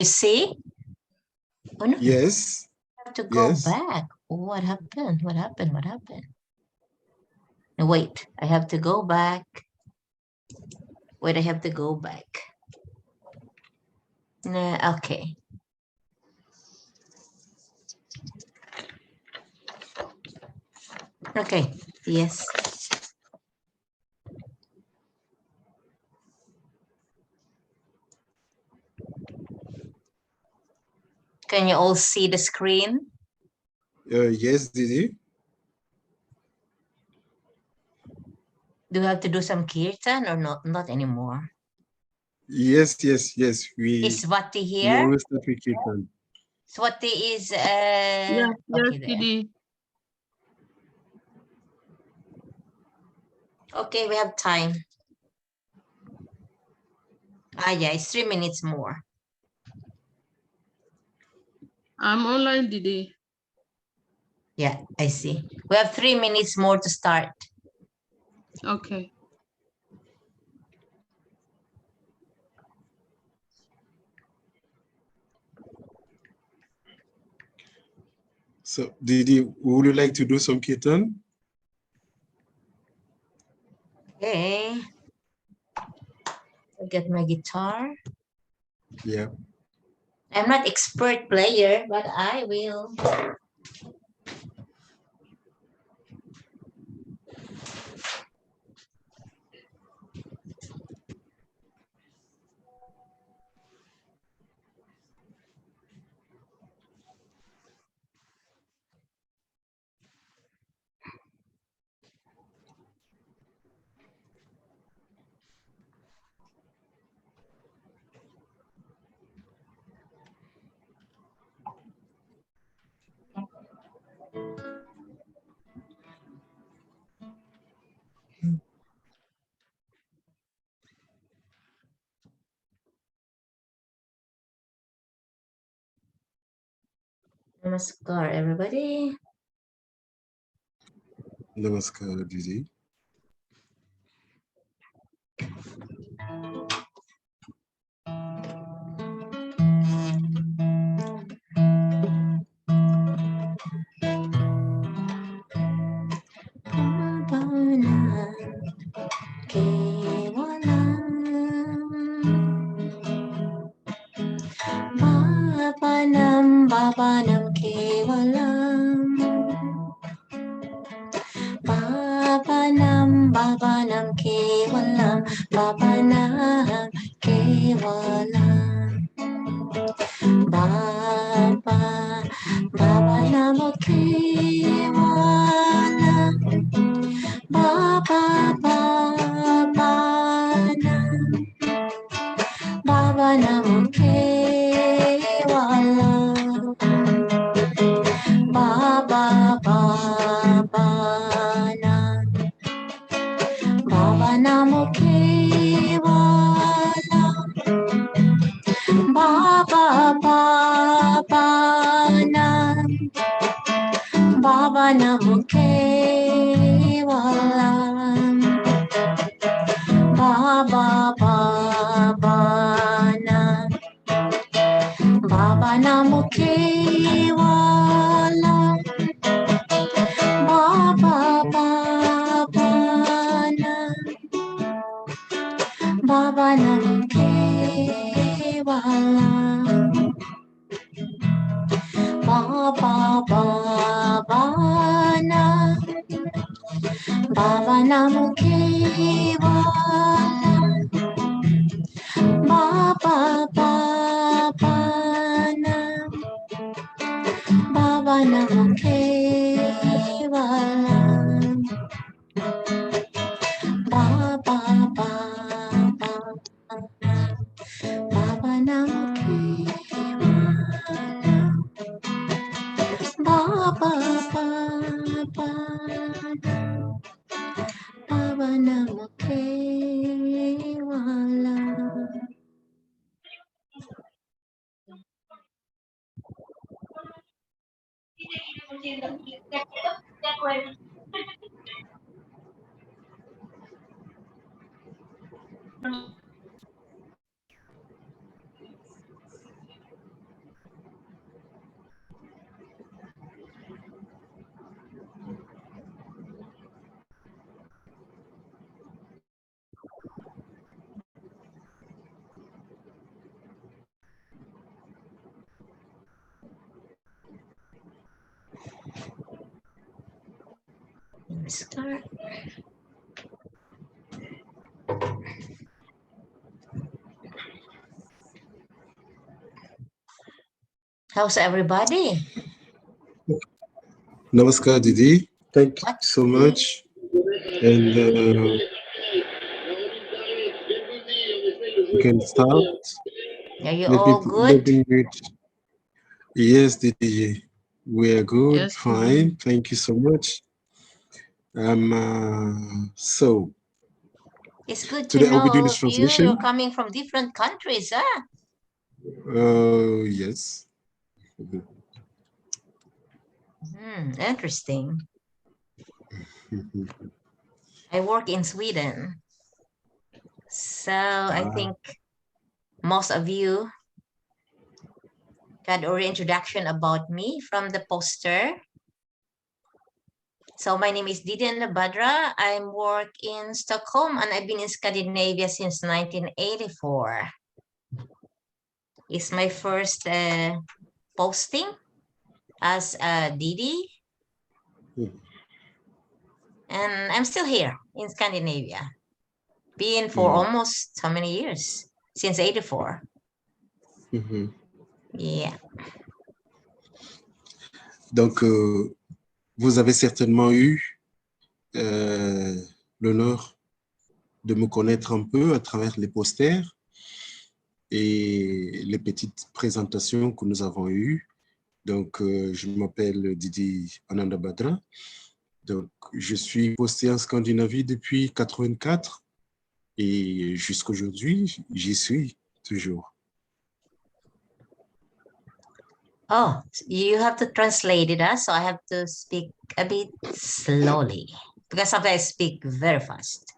You see? Oh no. Yes. I have to go Yes. back. What happened? What happened? What happened? No, wait, I have to go back. Wait, I have to go back. Nah, okay. Okay, yes. Can you all see the screen? Yes, Didi. Do you have to do some kirtan or not? Not anymore. Yes, yes, yes. Is Swati We here? always start with Kirtan. Swati is Yes, okay there. Didi. Okay, we have time. Ah, yeah, it's 3 minutes more. I'm online, Didi. Yeah, I see. We have 3 minutes more to start. Okay. So, Didi, would you like to do some Kirtan? Okay. I'll get my guitar. Yeah. I'm not expert player, but I will. Namaskar, everybody. Namaskar, Didi. Babanam kevalam. Babanam kevalam. Babanam kevalam. Babanam kevalam. Babanam kevalam. Babanam kevalam. Babanam kevalam. Babanam kevalam. Babanam kevalam. Babanam kevalam. Babanam kevalam. Babanam kevalam. Babanam kevalam. Start. How's everybody? Namaskar, Didi. Thank you What? so much. And we can start. Are you Let me, all let good? me mute. Yes, Didi. We are good, Yes, fine. Thank you so much. So It's good to today I'll know be doing all this of you. You're translation. coming from different countries, huh? Yes. Interesting. I work in Sweden. So I think most of you got already introduction about me from the poster. So my name is Didi Ananda Bhadra. I work in Stockholm and I've been in Scandinavia since 1984. It's my first posting as a Didi. And I'm still here in Scandinavia. Been for almost how many years? Since 84. Yeah. Donc, vous avez certainement eu l'honneur de me connaître un peu à travers les posters et les petites présentations que nous avons eues. Donc, je m'appelle Didi Ananda Bhadra. Donc, je suis posté en Scandinavie depuis 84 et jusqu'aujourd'hui, j'y suis toujours. Oh, you have to translate it, huh? So I have to speak a bit slowly because sometimes I speak very fast.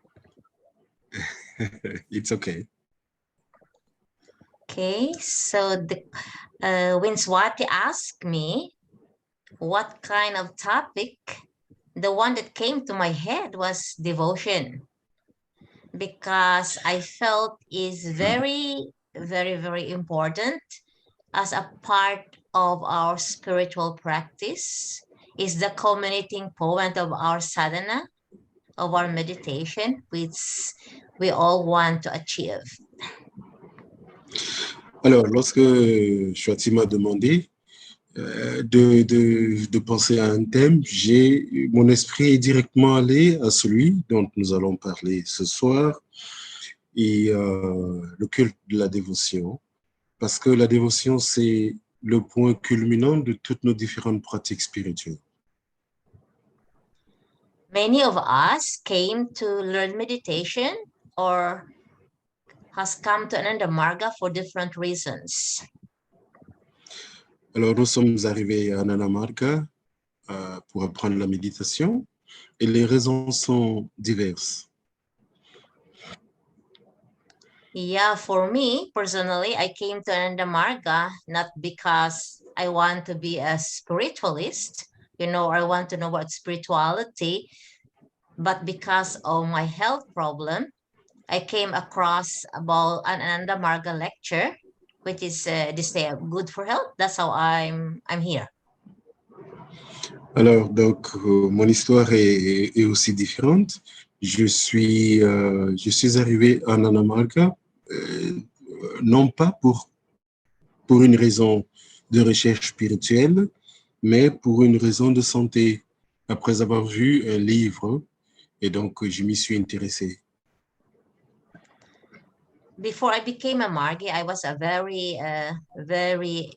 It's okay. Okay, so when Swati asked me what kind of topic, the one that came to my head was devotion because I felt is very, very, very important as a part of our spiritual practice, is the culminating point of our sadhana, of our meditation, which we all want to achieve. Alors, lorsque Shwati m'a demandé de penser à un thème, mon esprit est directement allé à celui dont nous allons parler ce soir, et le culte de la dévotion. Parce que la dévotion, c'est le point culminant de toutes nos différentes pratiques spirituelles. Many of us came to learn meditation or has come to Ananda Marga for different reasons. Alors, nous sommes arrivés à Ananda Marga pour apprendre la méditation et les raisons sont diverses. Yeah, for me personally, I came to Ananda Marga not because I want to be a spiritualist, I want to know about spirituality, but because of my health problem. I came across about an Ananda Marga lecture, which is they say good for health. That's how I'm here. Alors, donc, mon histoire est aussi différente. Je suis arrivé à Ananda Marga non pas pour une raison de recherche spirituelle, mais pour une raison de santé, après avoir vu un livre, et donc je m'y suis intéressé. Before I became a Margi, I was a very,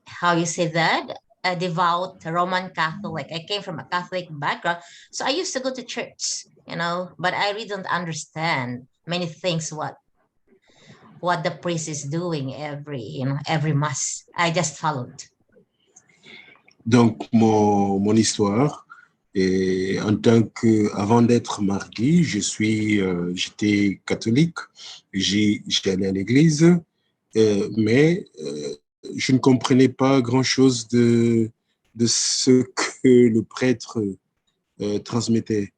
how you say that, a devout Roman Catholic. I came from a Catholic background, so I used to go to church, but I really don't understand many things what the priest is doing every mass. I just followed. Donc, mon histoire, et avant d'être marguis, j'étais catholique, j'allais à l'église, mais je ne comprenais pas grand-chose de ce que le prêtre transmettait.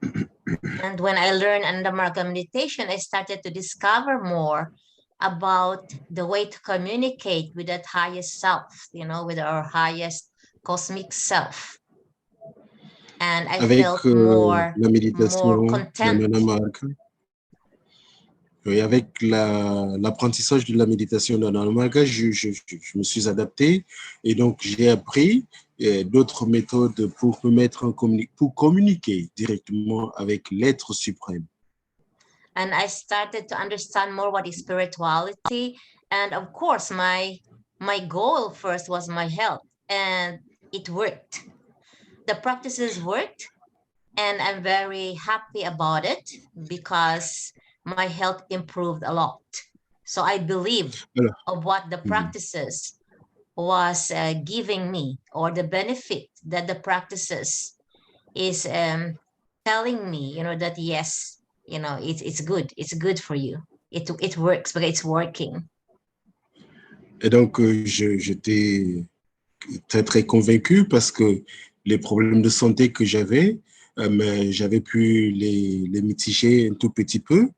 And when I learned Ananda Marga meditation, I started to discover more about the way to communicate with that highest self, with our highest cosmic self. and I Avec felt la more méditation content. d'Ananda Bhadra, oui, avec l'apprentissage de la méditation d'Ananda Bhadra, je me suis adapté et donc j'ai appris d'autres méthodes pour me mettre pour communiquer directement avec l'être suprême. And I started to understand more what is spirituality. And of course, my goal first was my health, and it worked. The practices worked, and I'm very happy about it because my health improved a lot. So I believe Alors, of what the mhm. practices was giving me, or the benefit that the practices is telling me, that yes, it's good for you. It works, but it's working. Et donc, j'étais très, très convaincu parce que les problèmes de santé que j'avais, mais j'avais pu les mitiger un tout petit peu.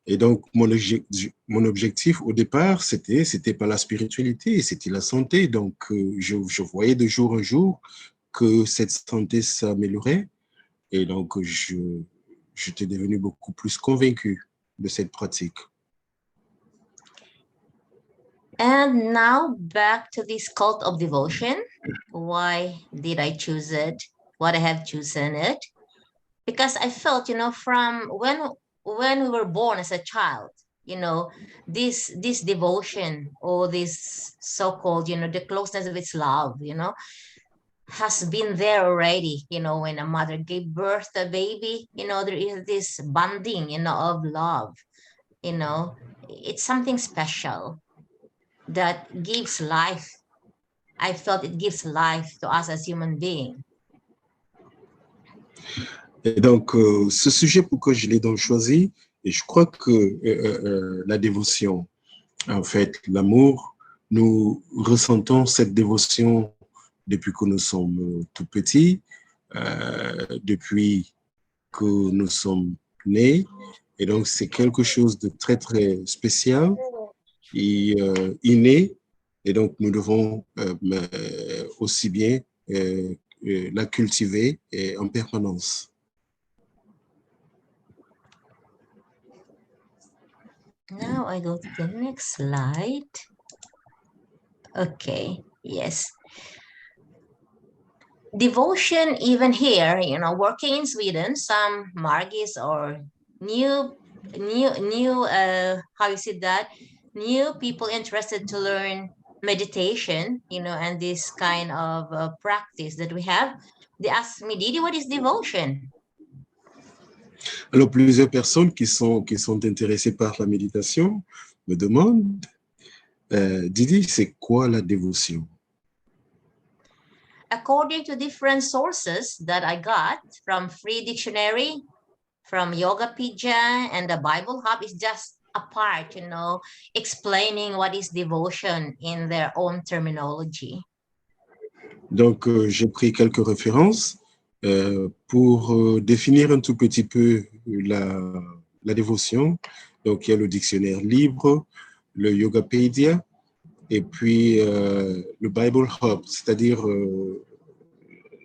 Et donc, mon objectif au départ, c'était pas la spiritualité, c'était la santé. Donc, je voyais de jour en jour que cette santé s'améliorait. Et donc, j'étais devenu beaucoup plus convaincu de cette pratique. And now back to this cult of devotion. Why did I choose it? What I have chosen it? Because I felt, from when we were born as a child, this devotion, or this so-called, the closeness of its love, has been there already. When a mother gave birth to a baby, there is this bonding, of love. It's something special that gives life. I felt it gives life to us as human beings. Et donc, ce sujet, pourquoi je l'ai donc choisi, et je crois que la dévotion, en fait, l'amour, nous ressentons cette dévotion depuis que nous sommes tout petits, depuis que nous sommes nés. Et donc, c'est quelque chose de très, très spécial et inné. Et donc, nous devons aussi bien la cultiver en permanence. Now I go to the next slide. Okay, yes. Devotion, even here, working in Sweden, some Margis or new, how you say that? New people interested to learn meditation, and this kind of practice that we have. They ask me, Didi, what is devotion? Alors, plusieurs personnes qui sont intéressées par la méditation me demandent, Didi, c'est quoi la dévotion? According to different sources that I got from Free Dictionary, from Yogapedia, and the Bible Hub, is just a part, explaining what is devotion in their own terminology. Donc, j'ai pris quelques références pour définir un tout petit peu la dévotion. Donc, il y a le dictionnaire libre, le Yogapedia, et puis le Bible Hub, c'est-à-dire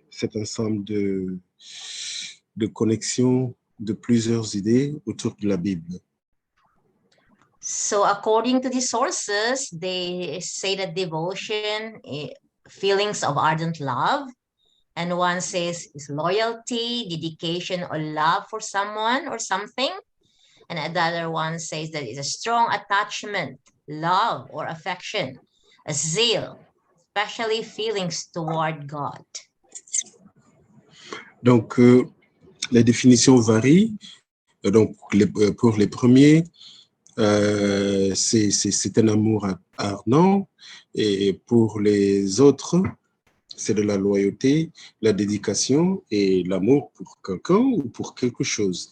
cet ensemble de connexions de plusieurs idées autour de la Bible. So according to the sources, they say that devotion, feelings of ardent love, and one says is loyalty, dedication, or love for someone or something. And another one says that it's a strong attachment, love, or affection, a zeal, especially feelings toward God. Donc, les définitions varient. Donc, pour les premiers, c'est un amour ardent. Et pour les autres, c'est de la loyauté, la dédication et l'amour pour quelqu'un ou pour quelque chose.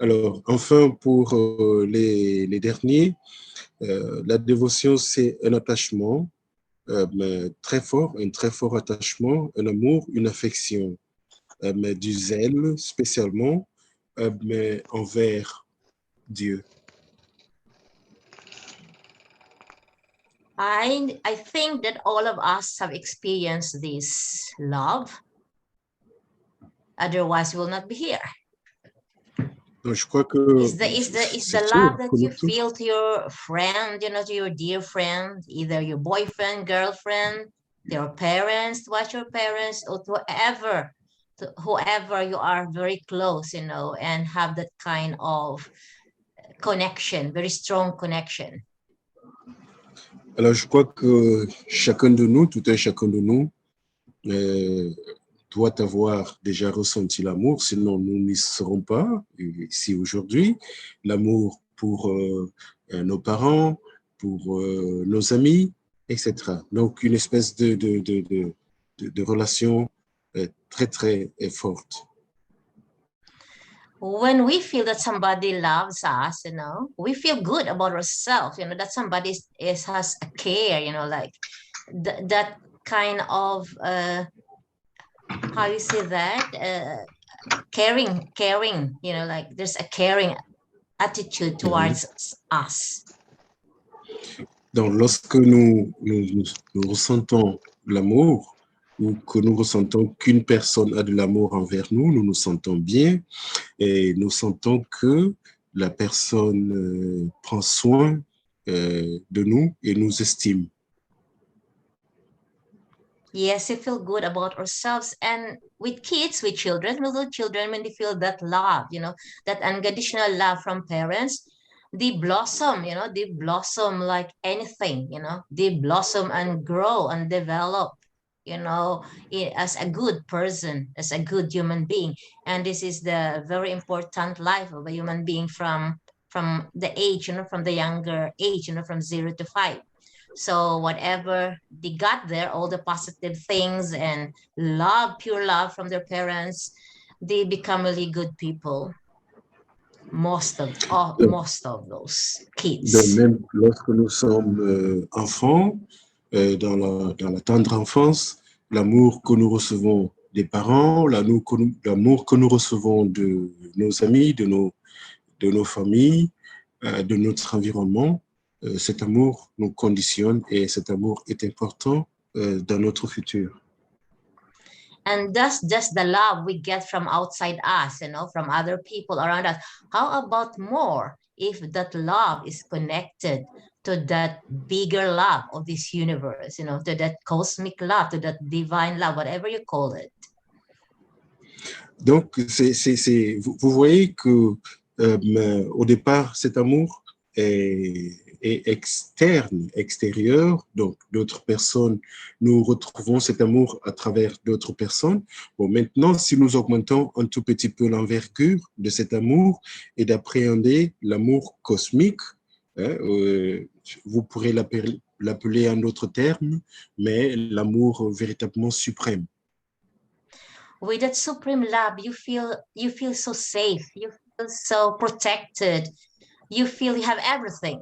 Alors, enfin, pour les derniers, la dévotion, c'est un attachement mais très fort, un très fort attachement, un amour, une affection, mais du zèle spécialement, mais envers Dieu. I think that all of us have experienced this love. Otherwise, we will not be here. Donc, je crois que Is the c'est love sûr that pour you nous tous. feel to your friend, to your dear friend, either your boyfriend, girlfriend, your parents, to your parents, or to whoever you are very close, and have that kind of connection, very strong connection. Alors, je crois que chacun de nous, tout un chacun de nous, doit avoir déjà ressenti l'amour, sinon nous n'y serons pas ici aujourd'hui. L'amour pour nos parents, pour nos amis, etc. Donc, une espèce de relation très, très forte. When we feel that somebody loves us, we feel good about ourselves, that somebody has a care, like that kind of, how you say that? Caring, like there's a caring attitude towards us. Donc, lorsque nous ressentons l'amour, ou que nous ressentons qu'une personne a de l'amour envers nous, nous nous sentons bien et nous sentons que la personne prend soin de nous et nous estime. Yes, we feel good about ourselves. And with kids, with children, little children, when they feel that love, that unconditional love from parents, they blossom, they blossom like anything, they blossom and grow and develop, as a good person, as a good human being. And this is the very important life of a human being from the age, from the younger age, from 0 to 5. So whatever they got there, all the positive things and love, pure love from their parents, they become really good people. Most of those kids. Donc, même lorsque nous sommes enfants, dans la tendre enfance, l'amour que nous recevons des parents, l'amour que nous recevons de nos amis, de nos familles, de notre environnement, cet amour nous conditionne et cet amour est important dans notre futur. And that's just the love we get from outside us, from other people around us. How about more if that love is connected to that bigger love of this universe, to that cosmic love, to that divine love, whatever you call it? Donc, vous voyez que au départ, cet amour est externe, extérieur, donc d'autres personnes, nous retrouvons cet amour à travers d'autres personnes. Bon, maintenant, si nous augmentons un tout petit peu l'envergure de cet amour et d'appréhender l'amour cosmique, vous pourrez l'appeler en d'autres termes, mais l'amour véritablement suprême. With that supreme love, you feel so safe, you feel so protected, you feel you have everything.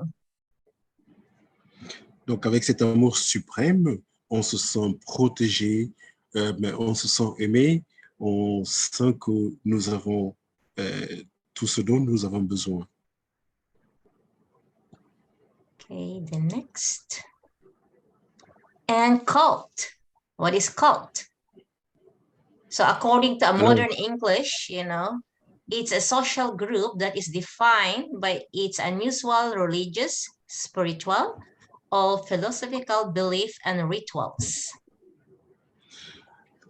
Donc, avec cet amour suprême, on se sent protégé, mais on se sent aimé, on sent que nous avons tout ce dont nous avons besoin. Okay, the next. And cult. What is cult? So according to a modern English, it's a social group that is defined by its unusual religious, spiritual, or philosophical belief and rituals.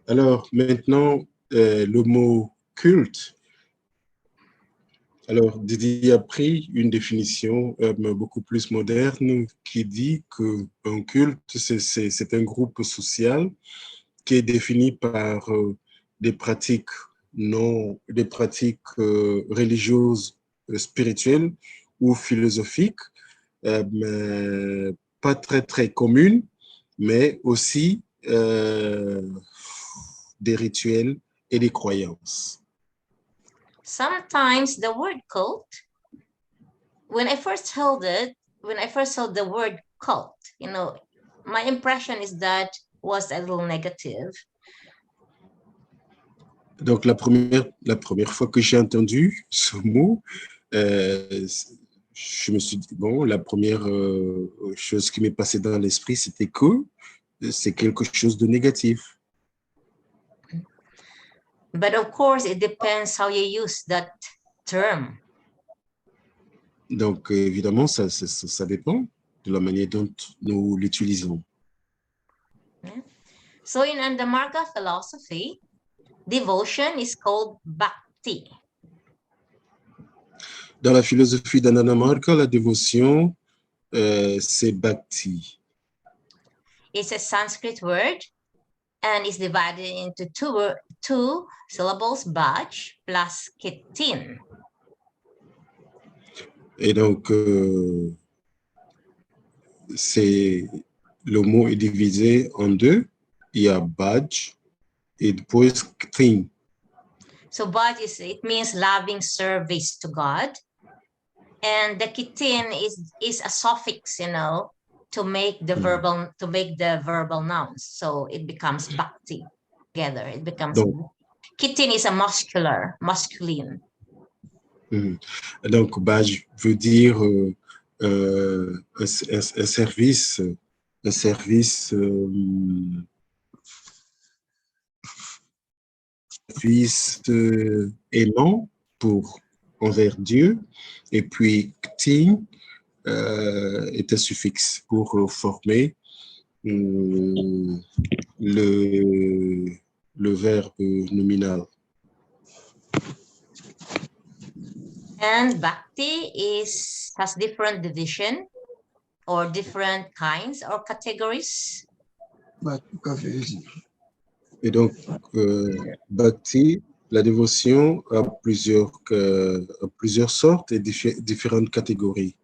Alors maintenant, le mot culte. Alors, Didi a pris une définition beaucoup plus moderne qui dit qu'un culte, c'est un groupe social qui est défini par des pratiques religieuses, spirituelles ou philosophiques, mais pas très, très communes, mais aussi des rituels et des croyances. Sometimes the word cult, when I first heard the word cult, my impression is that was a little negative. Donc, la première fois que j'ai entendu ce mot, je me suis dit, bon, la première chose qui m'est passée dans l'esprit, c'était que c'est quelque chose de négatif. But of course, it depends how you use that term. Donc, évidemment, ça dépend de la manière dont nous l'utilisons. Yeah. So in Andamarga philosophy, devotion is called bhakti. Dans la philosophie d'Ananda Bhadra, la dévotion, c'est bhakti. It's a Sanskrit word and is divided into two syllables, bhaj plus kitin. Et donc, le mot est divisé en deux. Il y a bhaj et puis kting. So bhaj it means loving service to God. And the kitin is a suffix, to make the verbal nouns. So it becomes bhakti together. It becomes kitin is a masculine. Donc, bhaj veut dire un service, aimant envers Dieu, et puis kting est un suffixe pour former le verbe nominal. And bhakti has different division or different kinds or categories. Et donc, bhakti, la dévotion a plusieurs sortes et différentes catégories.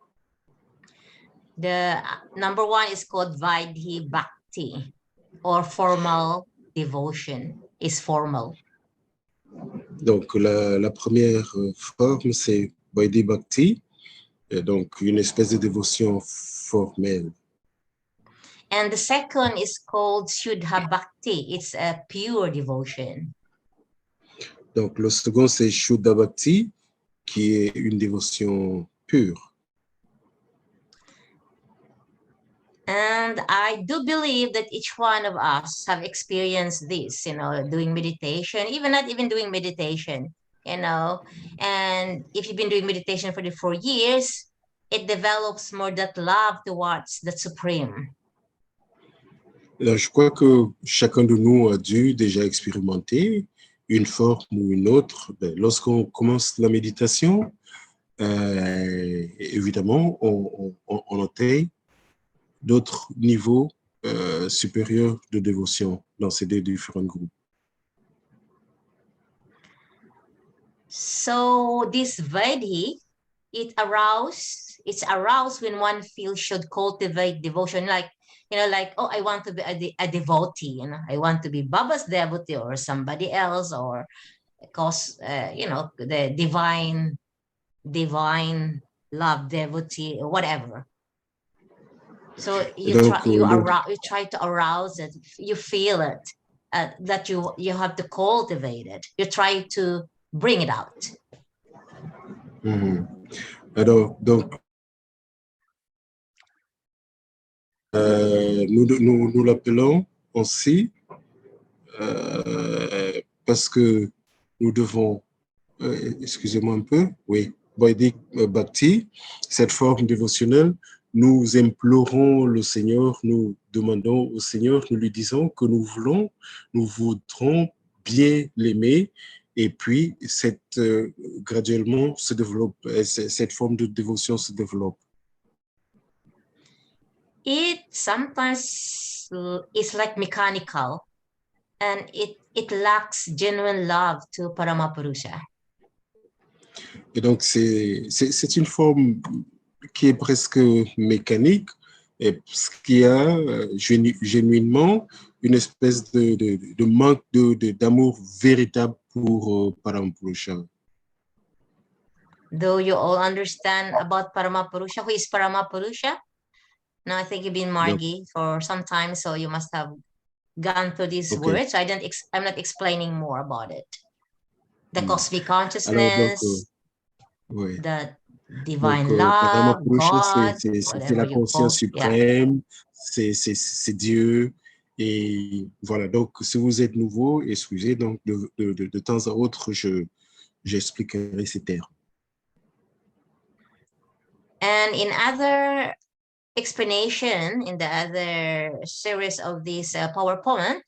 The number one is called Vaidhi Bhakti, or formal devotion, is formal. Donc, la première forme, c'est Vaidhi Bhakti, et donc une espèce de dévotion formelle. And the second is called Shuddha Bhakti. It's a pure devotion. Donc, le second, c'est Shuddha Bhakti, qui est une dévotion pure. And I do believe that each one of us have experienced this, doing meditation, not even doing meditation, and if you've been doing meditation for the 4 years, it develops more that love towards the Supreme. Je crois que chacun de nous a dû déjà expérimenter une forme ou une autre. Lorsqu'on commence la méditation, évidemment, on atteint d'autres niveaux supérieurs de dévotion dans ces deux différents groupes. So this Vaidhi, it's aroused when one feels should cultivate devotion, like, oh, I want to be a devotee, I want to be Baba's devotee or somebody else, or because, the divine love devotee or whatever. So you try to arouse it, you feel it, that you have to cultivate it. You try to bring it out. Alors, donc, nous l'appelons aussi parce que nous devons, excusez-moi un peu, oui, Vaidhi Bhakti, cette forme dévotionnelle, nous implorons le Seigneur, nous demandons au Seigneur, nous lui disons que nous voudrons bien l'aimer, et puis graduellement se développe, cette forme de dévotion se développe. It sometimes is like mechanical, and it lacks genuine love to Paramapurusha. Et donc, c'est une forme qui est presque mécanique, et ce qui a genuinement une espèce de manque d'amour véritable pour Paramapurusha. Though you all understand about Paramapurusha, who is Paramapurusha? Now, I think you've been Margi for some time, so you must have gone through these words. I'm not explaining more about it. The cosmic consciousness, the divine love, God, c'est la conscience suprême, c'est Dieu, Et voilà, donc si vous êtes nouveau, excusez, donc de temps à autre, j'expliquerai ces termes. And in other explanation, in the other series of this PowerPoint,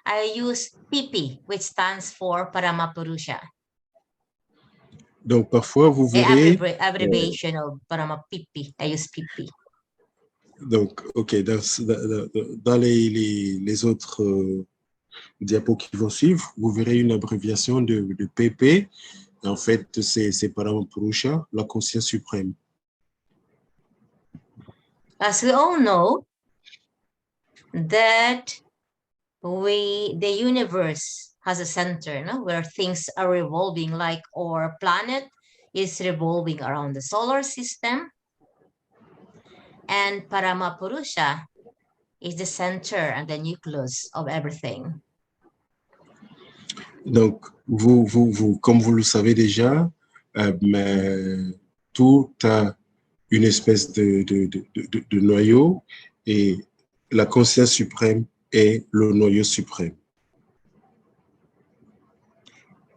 I use PP, which stands for Paramapurusha. Donc parfois, vous verrez... Abbreviation of Paramapipi. I use PP. Donc, OK, dans les autres diapos qui vont suivre, vous verrez une abréviation de PP. En fait, c'est Paramapurusha, la conscience suprême. As we all know, that the universe has a center, no? Where things are revolving, like our planet is revolving around the solar system. And Paramapurusha is the center and the nucleus of everything. Donc, comme vous le savez déjà, mais tout a une espèce de noyau et la conscience suprême est le noyau suprême.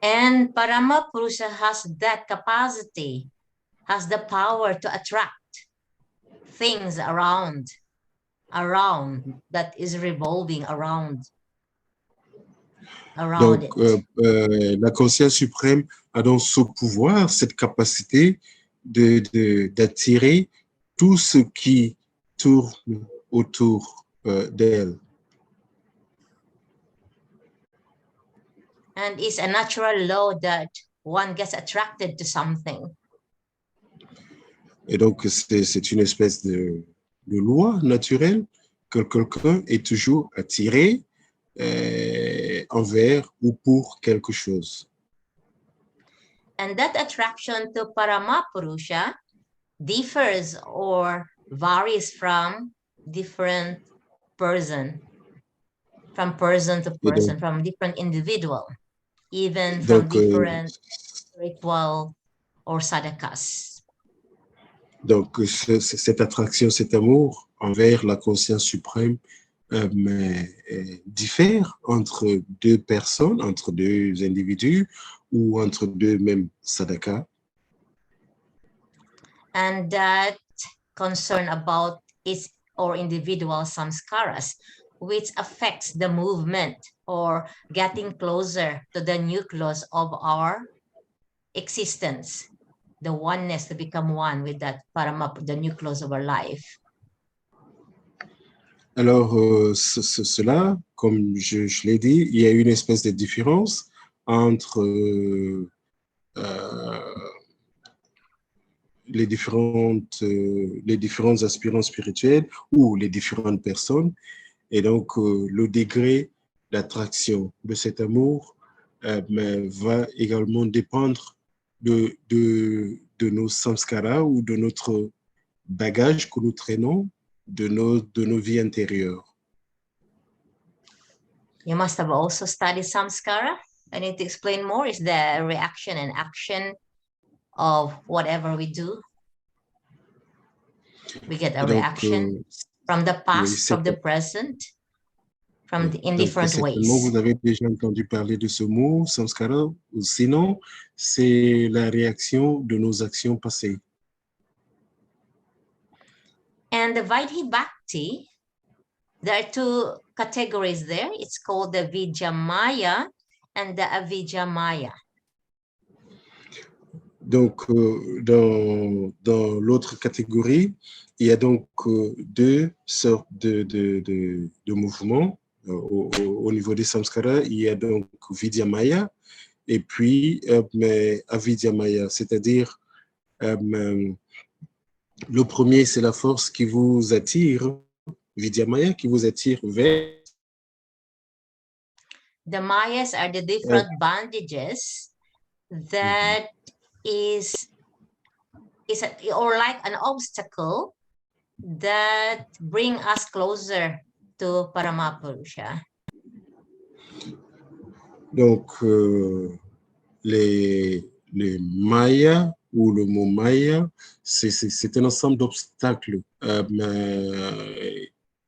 And Paramapurusha has that capacity, has the power to attract things around that is revolving around Donc, it. la conscience suprême a donc ce pouvoir, cette capacité d'attirer tout ce qui tourne autour d'elle. And it's a natural law that one gets attracted to something. Et donc, c'est une espèce de loi naturelle que quelqu'un est toujours attiré envers ou pour quelque chose. And that attraction to Paramapurusha differs or varies from different person to person, donc, from different individual, even from different ritual or sadhakas. Donc, cette attraction, cet amour envers la conscience suprême diffère entre deux personnes, entre deux individus ou entre deux mêmes sadhakas. And that concern about its or individual samskaras, which affects the movement or getting closer to the nucleus of our existence, the oneness to become one with that the nucleus of our life. Alors, cela, comme je l'ai dit, il y a une espèce de différence entre les différents aspirants spirituels ou les différentes personnes. Et donc, le degré d'attraction de cet amour va également dépendre de nos samskaras ou de notre bagage que nous traînons, de nos vies intérieures. You must have also studied samskara. I need to explain more. Is the reaction and action of whatever we do. We get a reaction from the past, from the present, in different ways. Vous avez déjà entendu parler de ce mot, samskara, ou sinon, c'est la réaction de nos actions passées. And the Vaidhi Bhakti, there are two categories there. It's called the Vijamaya and the Avijamaya. Donc, dans l'autre catégorie, il y a donc deux sortes de mouvements. Au niveau des samskaras, il y a donc Vidyamaya et puis Avidyamaya, c'est-à-dire le premier, c'est la force qui vous attire, Vidyamaya, qui vous attire vers. The Mayas are the different bondages that is or like an obstacle that bring us closer to Paramapurusha. Donc, les Mayas ou le mot Maya, c'est un ensemble d'obstacles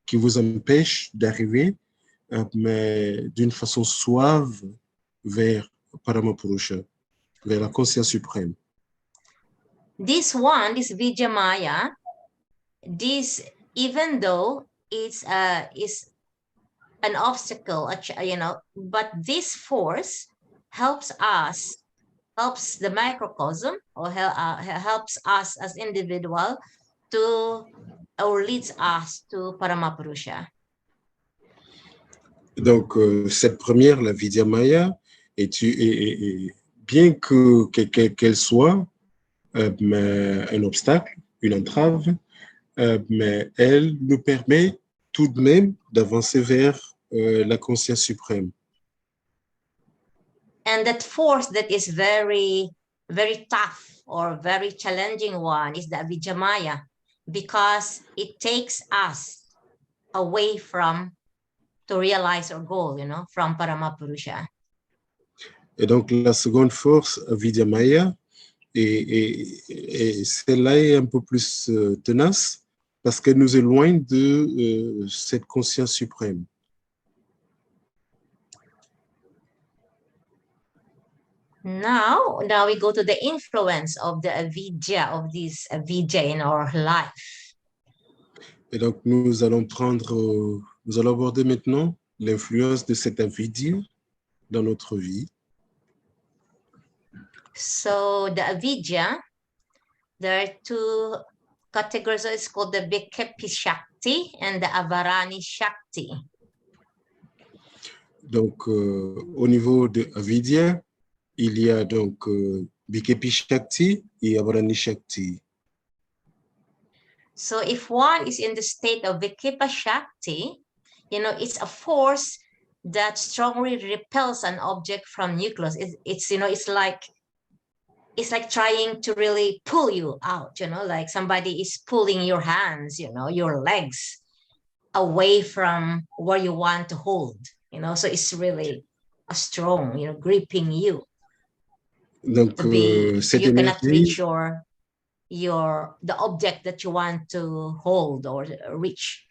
qui vous empêchent d'arriver mais d'une façon suave vers Paramapurusha, vers la conscience suprême. This Vidya Maya, this, even though it's is an obstacle, but this force helps the microcosm, or helps us as individual to, or leads us to Paramapurusha. Donc, cette première, la Vidya Maya, bien qu'elle soit un obstacle, une entrave, mais elle nous permet tout de même d'avancer vers la conscience suprême. And that force that is very, very tough or very challenging one is the Avijamaya, because it takes us away from to realize our goal, from Paramapurusha. Et donc, la seconde force, Vidya Maya, et celle-là est un peu plus tenace parce qu'elle nous éloigne de cette conscience suprême. Now we go to the influence of the avidya, of this avidya in our life. Et donc, nous allons aborder maintenant l'influence de cette avidya dans notre vie. So the avidya, there are two categories. So it's called the Vikepi Shakti and the Avarani Shakti. Donc, au niveau de avidya, il y a donc Vikepi Shakti et Avarani Shakti. So if one is in the state of Vikepa Shakti, it's a force that strongly repels an object from nucleus. It's like trying to really pull you out, like somebody is pulling your hands, your legs away from where you want to hold, so it's really a strong, gripping you. Donc, you cannot reach the object that you want to hold or reach.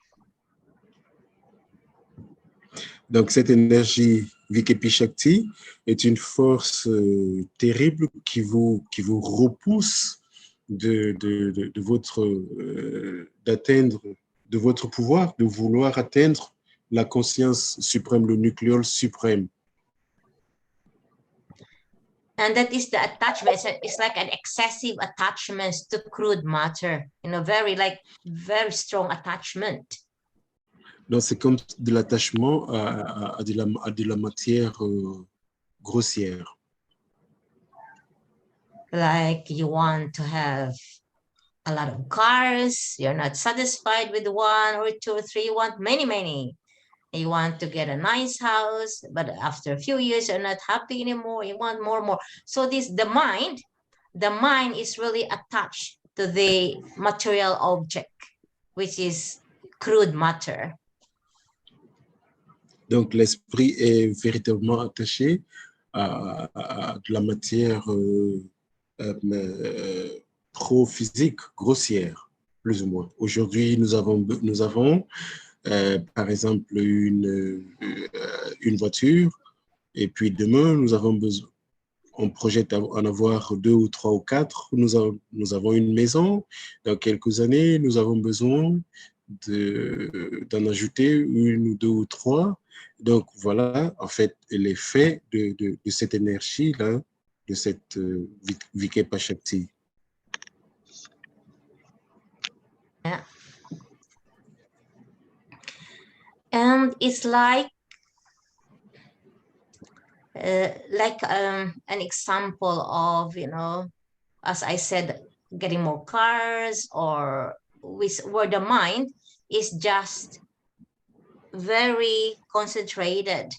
Donc, cette énergie Vikepi Shakti est une force terrible qui vous repousse d'atteindre, de votre pouvoir, de vouloir atteindre la conscience suprême, le nucléol suprême. And that is the attachment. It's like an excessive attachment to crude matter, very strong attachment. Donc, c'est comme de l'attachement à de la matière grossière. Like you want to have a lot of cars, you're not satisfied with one or two or three, you want many. You want to get a nice house, but after a few years, you're not happy anymore. You want more. So the mind is really attached to the material object, which is crude matter. Donc, l'esprit est véritablement attaché à de la matière trop physique, grossière, plus ou moins. Aujourd'hui, nous avons par exemple une voiture, et puis demain, on projette en avoir 2 ou 3 ou 4. Nous avons une maison. Dans quelques années, nous avons besoin d'en ajouter 1 ou 2 ou 3. Donc voilà, en fait, l'effet de cette énergie-là, de cette Vikepa Shakti. Yeah. And it's like an example of, as I said, getting more cars, or where the mind is just very concentrated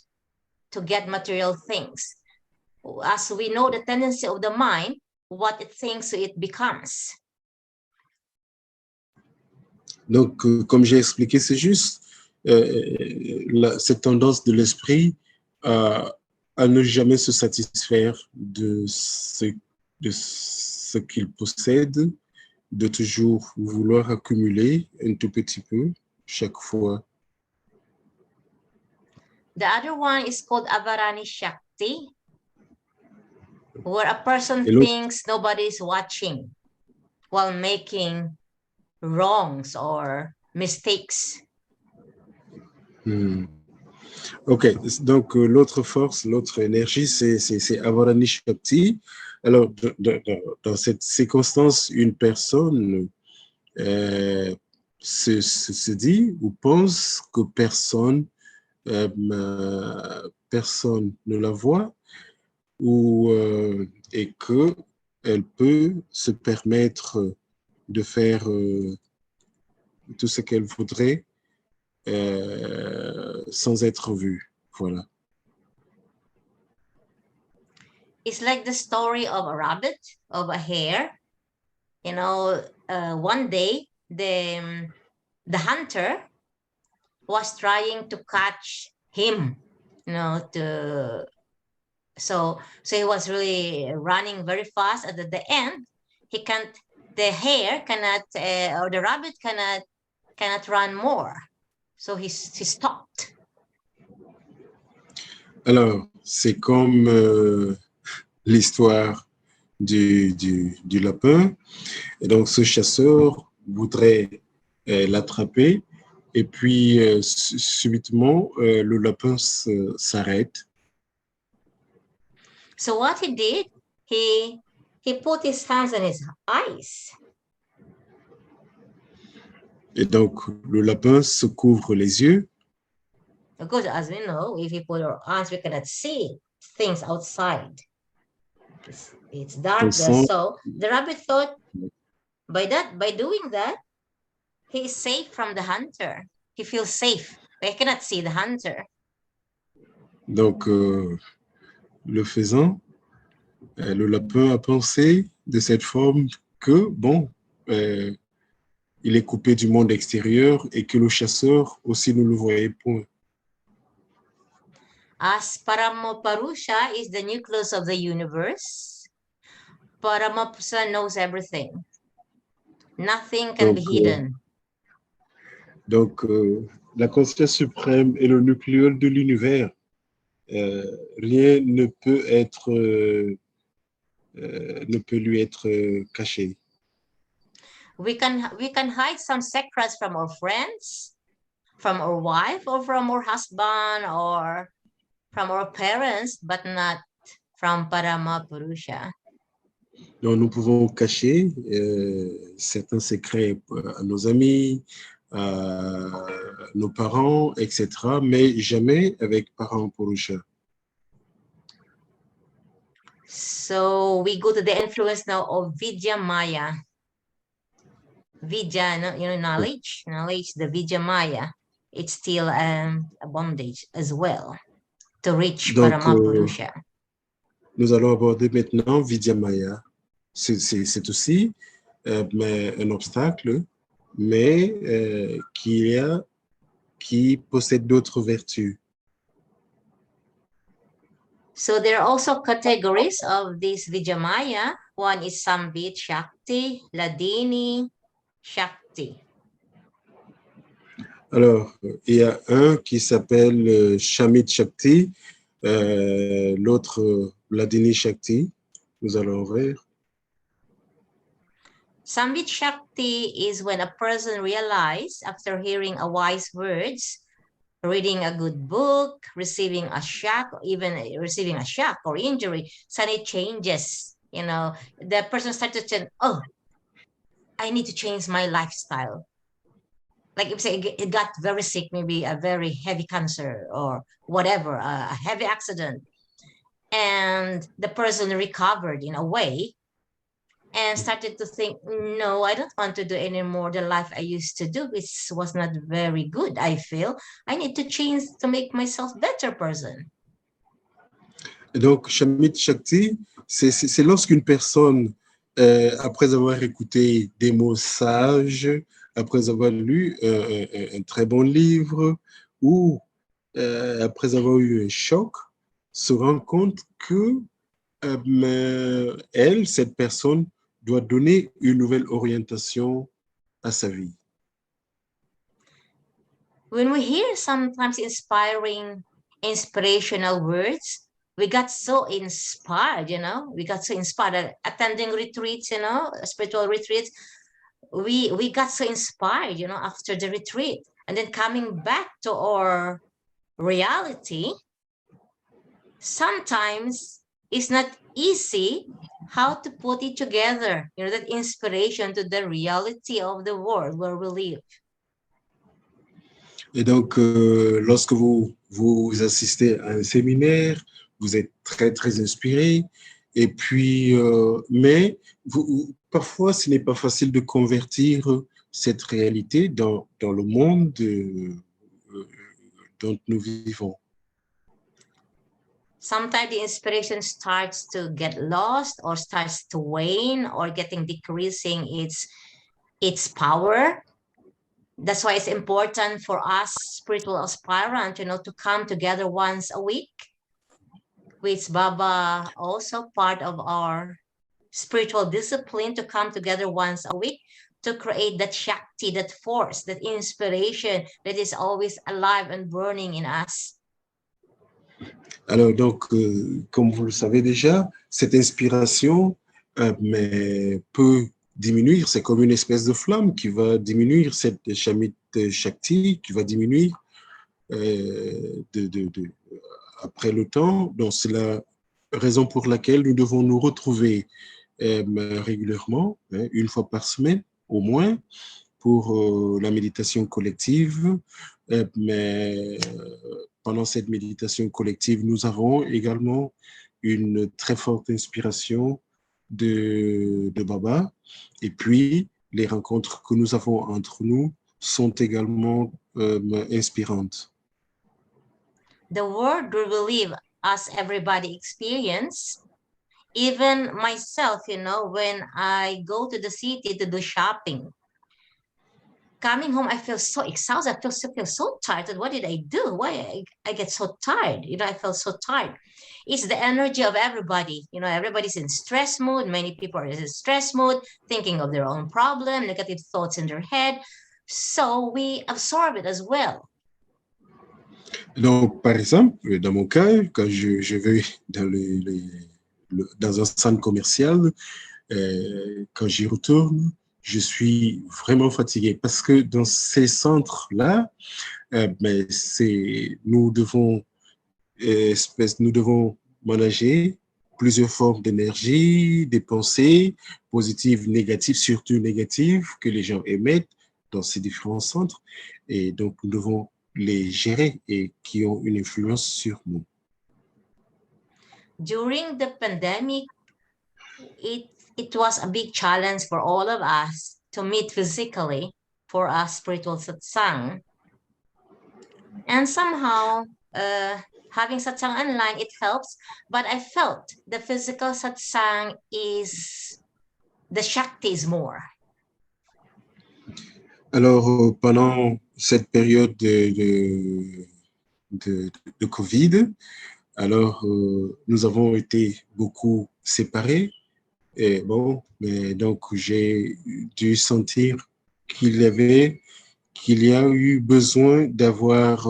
to get material things. As we know the tendency of the mind, what it thinks it becomes. Donc, comme j'ai expliqué, c'est juste cette tendance de l'esprit à ne jamais se satisfaire de ce qu'il possède, de toujours vouloir accumuler un tout petit peu chaque fois. The other one is called Avarani Shakti, where a person Et l'autre, thinks nobody's watching while making wrongs or mistakes. ok, donc l'autre force, l'autre énergie, c'est Avarani Shakti. Alors, dans cette circonstance, une personne se dit ou pense que personne ne la voit ou, et qu'elle peut se permettre de faire tout ce qu'elle voudrait sans être vue. Voilà. It's like the story of a rabbit, of a hare. You know, one day the hunter was trying to catch him, you know, so he was really running very fast, and at the end the hare cannot or the rabbit cannot run more, so he stopped. Alors, c'est comme l'histoire du lapin. Et donc, ce chasseur voudrait l'attraper. Et puis, subitement, le lapin s'arrête. So what he did, he put his hands on his eyes. Et donc, le lapin se couvre les yeux. Because as we know, if we put our hands, we cannot see things outside. It's dark there. So the rabbit thought by doing that, he is safe from the hunter. He feels safe. But he cannot see the hunter. Donc, le faisant, le lapin a pensé de cette forme que, bon, il est coupé du monde extérieur et que le chasseur aussi ne le voyait point. As Paramaparusha is the nucleus of the universe, Paramapurusa knows everything. Nothing can be hidden. Donc, la conscience suprême est le nucléus de l'univers. Rien ne peut lui être caché. We can hide some secrets from our friends, from our wife, or from our husband, or from our parents, but not from Paramapurusha. Donc, nous pouvons cacher certains secrets à nos amis, à nos parents, etc., mais jamais avec Paramapurusha. So we go to the influence now of Vidya Maya. Vidya, knowledge, the Vidya Maya. It's still a bondage as well to reach Paramapurusha. Nous allons aborder maintenant Vidya Maya. C'est aussi un obstacle, mais qui possède d'autres vertus. So there are also categories of this Vijamaya. One is Sambit Shakti, Ladini Shakti. Alors, il y a un qui s'appelle Shamit Shakti, l'autre Ladini Shakti. Nous allons voir. Sambit Shakti is when a person realizes after hearing a wise words, reading a good book, receiving a shock, even receiving a shock or injury, suddenly changes. You know, the person starts to think, oh, I need to change my lifestyle. Like if say it got very sick, maybe a very heavy cancer or whatever, a heavy accident, and the person recovered in a way and started to think, no, I don't want to do anymore the life I used to do. It was not very good, I feel. I need to change to make myself a better person. Donc, Shamit Shakti, c'est lorsqu'une personne, après avoir écouté des mots sages, après avoir lu un très bon livre ou après avoir eu un choc, se rend compte que elle, cette personne, doit donner une nouvelle orientation à sa vie. When we hear sometimes inspiring inspirational words. We got so inspired, we got so inspired attending retreats, spiritual retreats. We got so inspired, after the retreat, and then coming back to our reality, sometimes it's not easy how to put it together, that inspiration to the reality of the world where we live. Et donc, lorsque vous assistez à un séminaire, vous êtes très, très inspiré. Et puis, mais parfois, ce n'est pas facile de convertir cette réalité dans le monde dont nous vivons. Sometimes the inspiration starts to get lost or starts to wane or decreasing its power. That's why it's important for us spiritual aspirants, to come together once a week, with Baba also part of our spiritual discipline, to come together once a week to create that Shakti, that force, that inspiration that is always alive and burning in us. Alors donc, comme vous le savez déjà, cette inspiration mais peut diminuer, c'est comme une espèce de flamme qui va diminuer, cette Shamit Shakti qui va diminuer après le temps. Donc c'est la raison pour laquelle nous devons nous retrouver régulièrement, une fois par semaine au moins, pour la méditation collective. Mais pendant cette méditation collective, nous avons également une très forte inspiration de Baba. Et puis, les rencontres que nous avons entre nous sont également inspirantes. The world we live, as everybody experience, even myself, when I go to the city to do shopping, coming home, I feel so exhausted. I feel so tired. What did I do? Why I get so tired? I feel so tired. It's the energy of everybody. Everybody's in stress mood. Many people are in stress mood, thinking of their own problem, negative thoughts in their head. So we absorb it as well. Donc, par exemple, dans mon cas, quand je vais dans un centre commercial, quand j'y retourne, je suis vraiment fatigué parce que dans ces centres-là, nous devons manager plusieurs formes d'énergie, des pensées positives, négatives, surtout négatives, que les gens émettent dans ces différents centres. Et donc, nous devons les gérer et qui ont une influence sur nous. During the pandemic, it was a big challenge for all of us to meet physically for our spiritual satsang. And somehow, having satsang online, it helps, but I felt the physical satsang the Shakti is more. Alors, pendant cette période de Covid, alors nous avons été beaucoup séparés. Et bon, mais donc j'ai dû sentir qu'il y a eu besoin d'avoir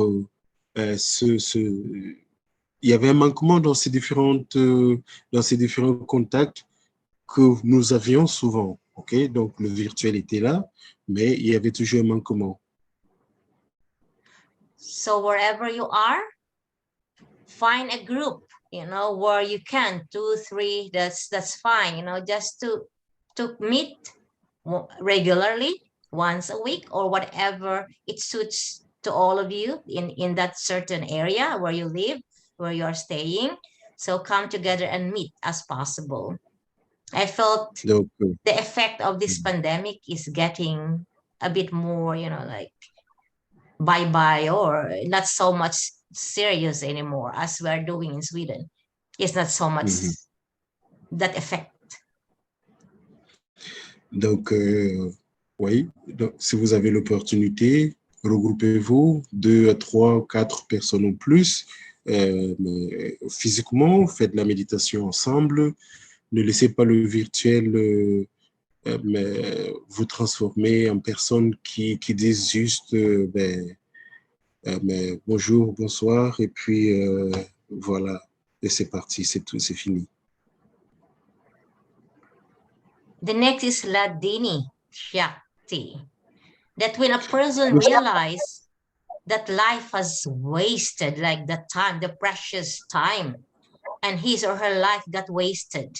il y avait un manquement dans ces différents contacts que nous avions souvent. Okay? Donc le virtuel était là, mais il y avait toujours un manquement. So wherever you are, find a group, where you can 2, 3, that's fine, just to meet regularly once a week or whatever it suits to all of you in that certain area where you live, where you are staying. So come together and meet as possible. I felt the effect of this pandemic is getting a bit more, like bye-bye or not so much serious anymore as we're doing in Sweden. It's not so much that effect. Donc, oui, donc, si vous avez l'opportunité, regroupez-vous 2 à 3 ou 4 personnes en plus. Mais physiquement, faites la méditation ensemble. Ne laissez pas le virtuel mais vous transformer en personnes qui disent juste Mais bonjour, bonsoir, et puis voilà, et c'est parti, c'est tout, c'est fini. The next is Ladini Shakti. That when a person realizes that life has wasted, like the time, the precious time, and his or her life got wasted,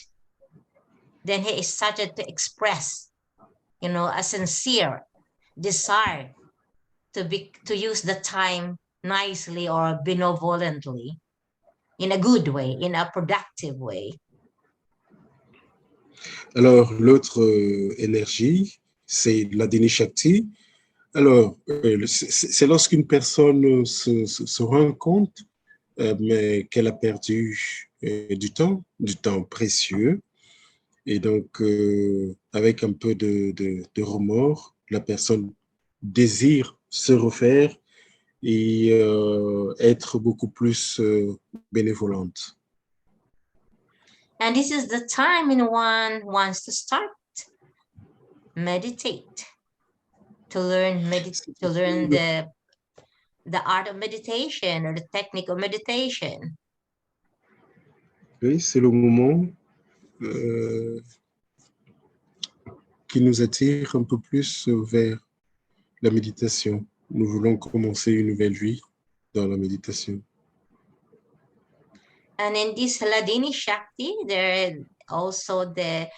then he is started to express, a sincere desire to use the time nicely or benevolently, in a good way, in a productive way. Alors, l'autre énergie, c'est la Dini Shakti. Alors, c'est lorsqu'une personne se rend compte mais qu'elle a perdu du temps précieux. Et donc, avec un peu de remords, la personne désire se refaire et être beaucoup plus bénévolente. And this is the time when one wants to start meditate, to learn the art of meditation or the technique of meditation. Oui, c'est le moment qui nous attire un peu plus vers la méditation. Nous voulons commencer une nouvelle vie dans la méditation. And in this Ladini Shakti, there are also the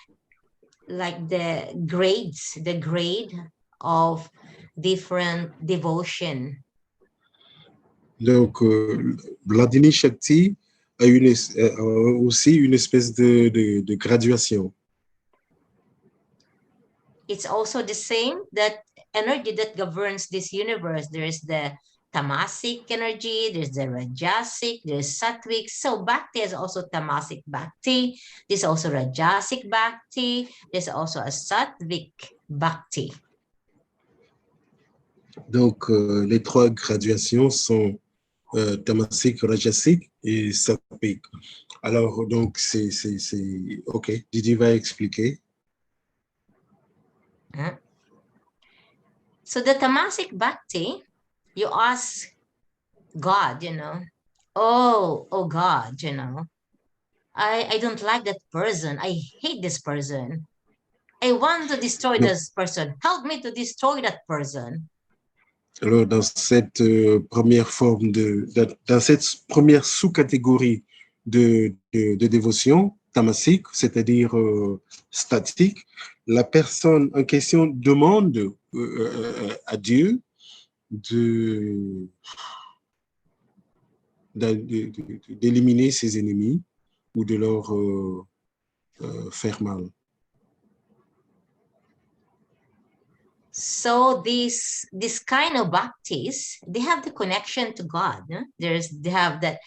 grade of different devotion. Donc, Vladini Shakti a aussi une espèce de graduation. It's also the same, that energy that governs this universe. There is the tamasic energy, there's the rajasic, there's sattvic. So bhakti is also tamasic bhakti. There's also rajasic bhakti. There's also a sattvic bhakti. Donc, les trois graduations sont tamasic, rajasic et sattvic. Alors, donc, c'est OK. Didi va expliquer. So the tamasic bhakti, you ask God, oh God, I don't like that person. I hate this person. I want to destroy this person. Help me to destroy that person. Alors, dans cette première forme dans cette première sous-catégorie de dévotion tamasique, c'est-à-dire statique, la personne en question demande à Dieu d'éliminer ses ennemis ou de leur faire mal. So this kind of bhaktis, they have the connection to God. No? They have that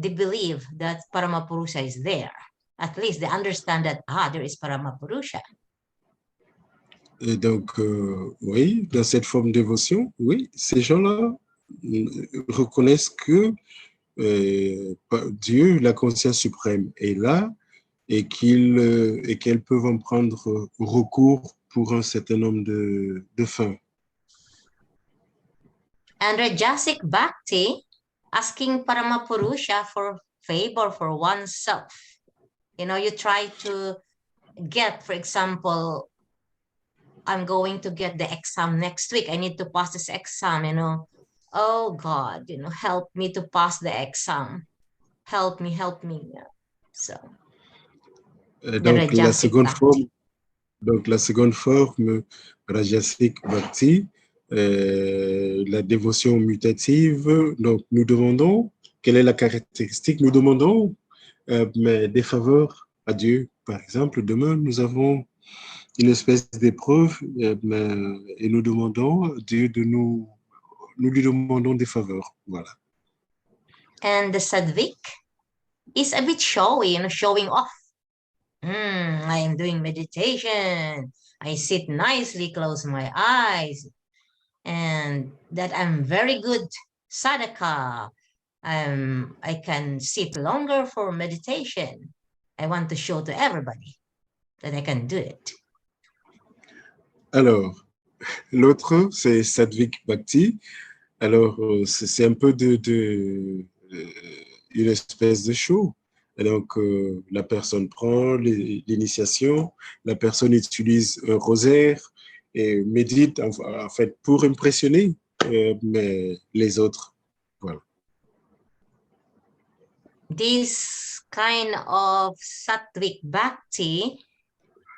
they believe that Paramapurusha is there. At least they understand that there is Paramapurusha. Et donc, oui, dans cette forme de dévotion, oui, ces gens-là reconnaissent que Dieu, la conscience suprême, est là et qu'elles peuvent en prendre recours pour un certain nombre de fins. And Rajasic Bhakti, asking Paramapurusha for favor for oneself. You try to get, for example, I'm going to get the exam next week. I need to pass this exam, Oh God, help me to pass the exam. Help me. So, donc, la seconde forme, Rajasic Bhakti, la dévotion mutative. Donc, nous demandons, quelle est la caractéristique? Nous demandons mais des faveurs à Dieu. Par exemple, demain, nous avons une espèce d'épreuve et nous demandons à Dieu nous lui demandons des faveurs. Voilà. And the Sadvik is a bit showy, showing off. I am doing meditation. I sit nicely, close my eyes, and that I'm very good sadhaka. I can sit longer for meditation. I want to show to everybody that I can do it. Alors, L'autre, c'est Sadvik Bhakti. Alors, c'est un peu une espèce de show. Et donc, la personne prend l'initiation, la personne utilise un rosaire et médite, en fait, pour impressionner mais les autres. Voilà. This kind of sattvic bhakti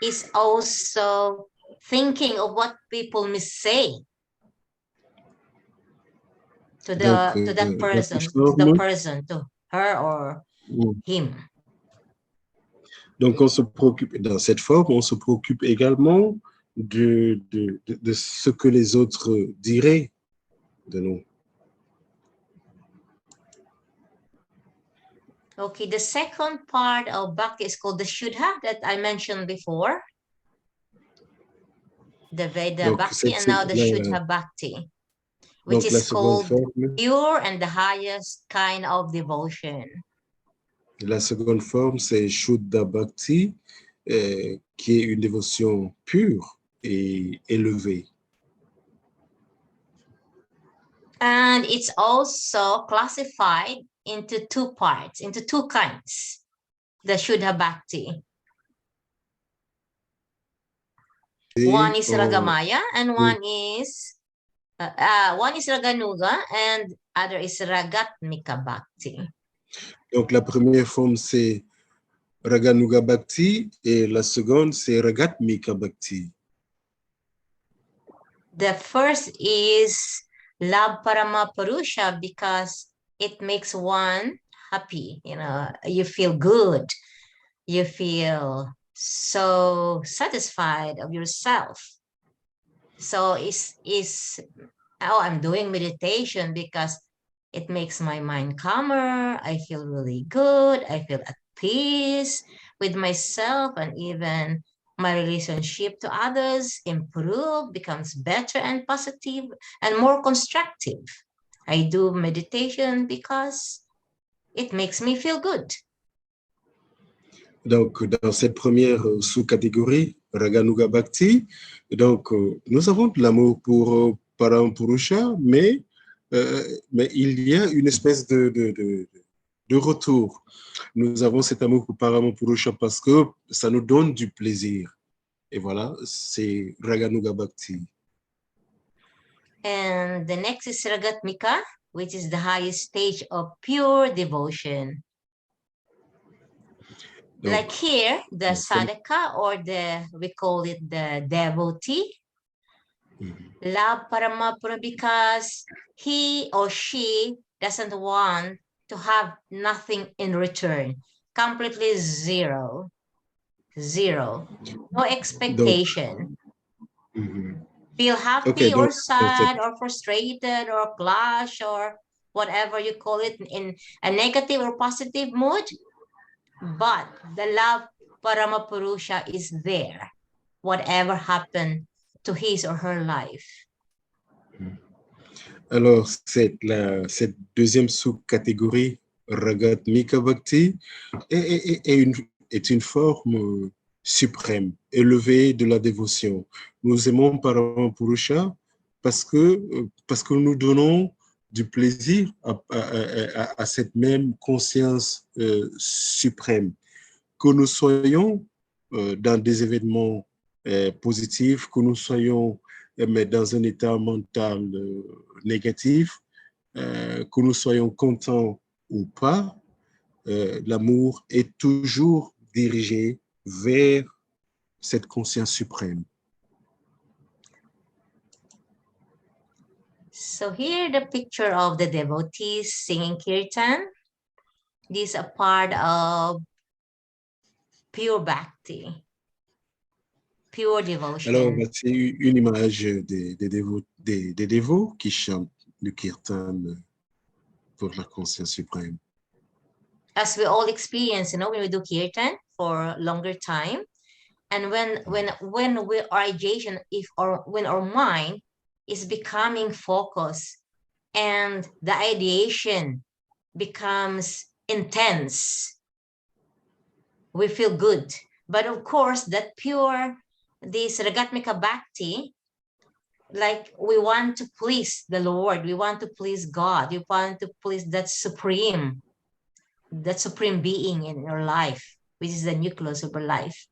is also thinking of what people may say to Donc, that la person, to her or him. Donc, on se préoccupe, dans cette forme, on se préoccupe également de ce que les autres diraient de nous. Okay, the second part of bhakti is called the shuddha that I mentioned before. The Veda Donc, bhakti and now the shuddha bhakti, which donc, is called forme, pure and the highest kind of devotion. La seconde forme, c'est Shuddha Bhakti, qui est une dévotion pure et élevée. And it's also classified into two parts, into two kinds, the Shuddha Bhakti. One is Ragamaya and one is Raganuga and other is Ragatmika Bhakti. Donc la première forme c'est Raganuga Bhakti et la seconde c'est Ragatmika Bhakti. The first is Love Parama Purusha because it makes one happy, you know, you feel good, you feel so satisfied of yourself. So I'm doing meditation because it makes my mind calmer. I feel really good. I feel at peace with myself, and even my relationship to others improve, becomes better and positive and more constructive. I do meditation because it makes me feel good. Donc, dans cette première sous-catégorie, Raganuga Bhakti, donc, nous avons de l'amour pour Parampurusha, mais il y a une espèce de retour. Nous avons cet amour pour Parampurusha parce que ça nous donne du plaisir. Et voilà, c'est Raganuga Bhakti. And the next is Ragatmika, which is the highest stage of pure devotion. Donc, like here, the sadhaka or we call it the devotee, love Paramapura because he or she doesn't want to have nothing in return, completely zero, no expectation. Donc, feel happy or sad or frustrated or clash or whatever you call it in a negative or positive mood. But the love Paramapurusha is there, whatever happened to his or her life. Alors, cette deuxième sous-catégorie, Ragatmika Bhakti, est une forme suprême, élevée de la dévotion. Nous aimons Paramapurusha parce que nous donnons du plaisir à cette même conscience suprême. Que nous soyons dans des événements positifs, que nous soyons mais dans un état mental négatif, que nous soyons contents ou pas, l'amour est toujours dirigé vers cette conscience suprême. So here the picture of the devotees singing kirtan. This is a part of pure bhakti, pure devotion. Alors, c'est une image des dévots qui chantent le kirtan pour la conscience suprême. As we all experience, you know, when we do kirtan for a longer time, and when we are ideation, when our mind is becoming focused and the ideation becomes intense, we feel good. But of course, that pure, this Ragatmika Bhakti, like we want to please the Lord, we want to please God, we want to please that supreme being in your life, which is the nucleus of your life.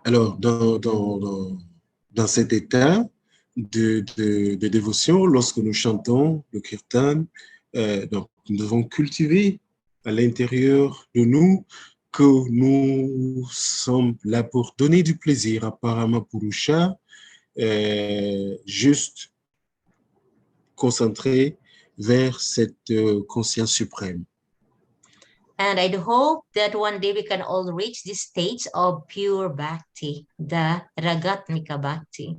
Alors, dans cet état de dévotion, lorsque nous chantons le kirtan, donc, nous devons cultiver à l'intérieur de nous que nous sommes là pour donner du plaisir à Paramapurusha, juste concentré vers cette conscience suprême. And I hope that one day we can all reach this stage of pure bhakti, the Ragatmika bhakti.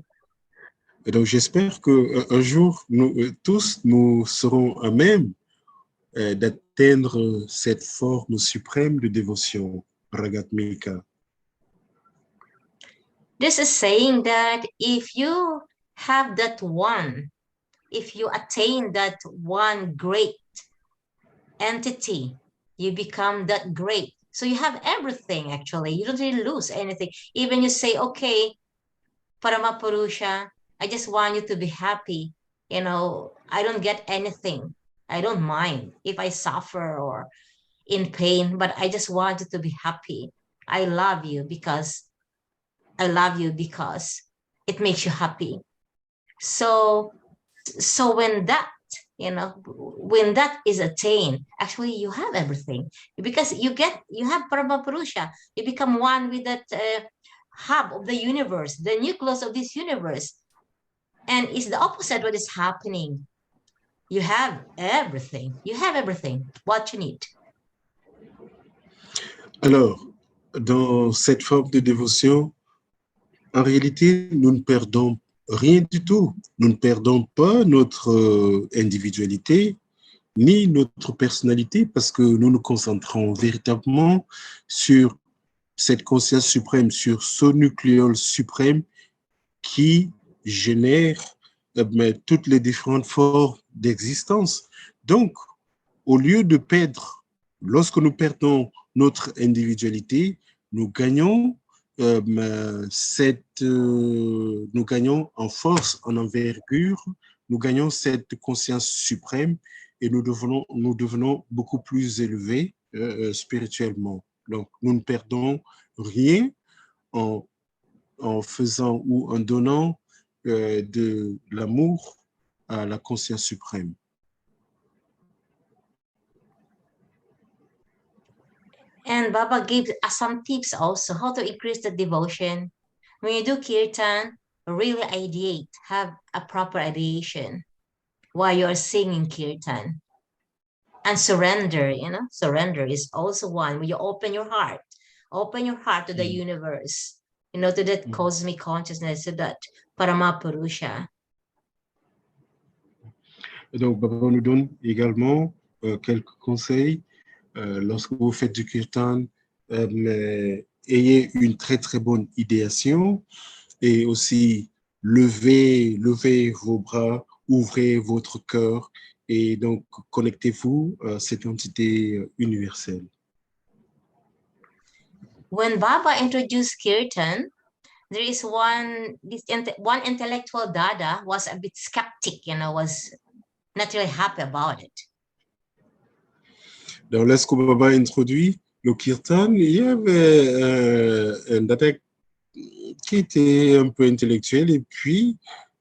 Et donc, j'espère qu'un jour, nous tous, nous serons à même d'atteindre cette forme suprême de dévotion, Ragatmika. This is saying that if you have that one, if you attain that one great entity, you become that great. So you have everything actually. You don't really lose anything. Even you say, okay, Paramapurusha, I just want you to be happy. You know, I don't get anything. I don't mind if I suffer or in pain, but I just want you to be happy. I love you because it makes you happy. So when that, when that is attained, actually you have everything because you have Paramapurusha. You become one with that hub of the universe, the nucleus of this universe. And it's the opposite what is happening. You have everything. You have everything. What you need. Alors, dans cette forme de dévotion, en réalité, nous ne perdons rien du tout. Nous ne perdons pas notre individualité ni notre personnalité parce que nous nous concentrons véritablement sur cette conscience suprême, sur ce nucléole suprême qui génère toutes les différentes formes d'existence. Donc, au lieu de perdre, lorsque nous perdons notre individualité, nous gagnons nous gagnons en force, en envergure, nous gagnons cette conscience suprême et nous devenons beaucoup plus élevés spirituellement. Donc, nous ne perdons rien en faisant ou en donnant de l'amour à la conscience suprême. And Baba gave us some tips also how to increase the devotion. When you do kirtan, really ideate, have a proper ideation while you're singing kirtan. And surrender, surrender is also one when you open your heart to the universe, to that cosmic consciousness, to that Paramapurusha. Et donc, Baba nous donne également quelques conseils. Lorsque vous faites du kirtan, ayez une très très bonne idéation et aussi levez vos bras, ouvrez votre cœur et donc connectez-vous à cette entité universelle. When Baba introduced kirtan, there is one intellectual dada was a bit skeptic, was not really happy about it. Donc, lorsque Baba introduit le kirtan, il y avait un dada qui était un peu intellectuel et puis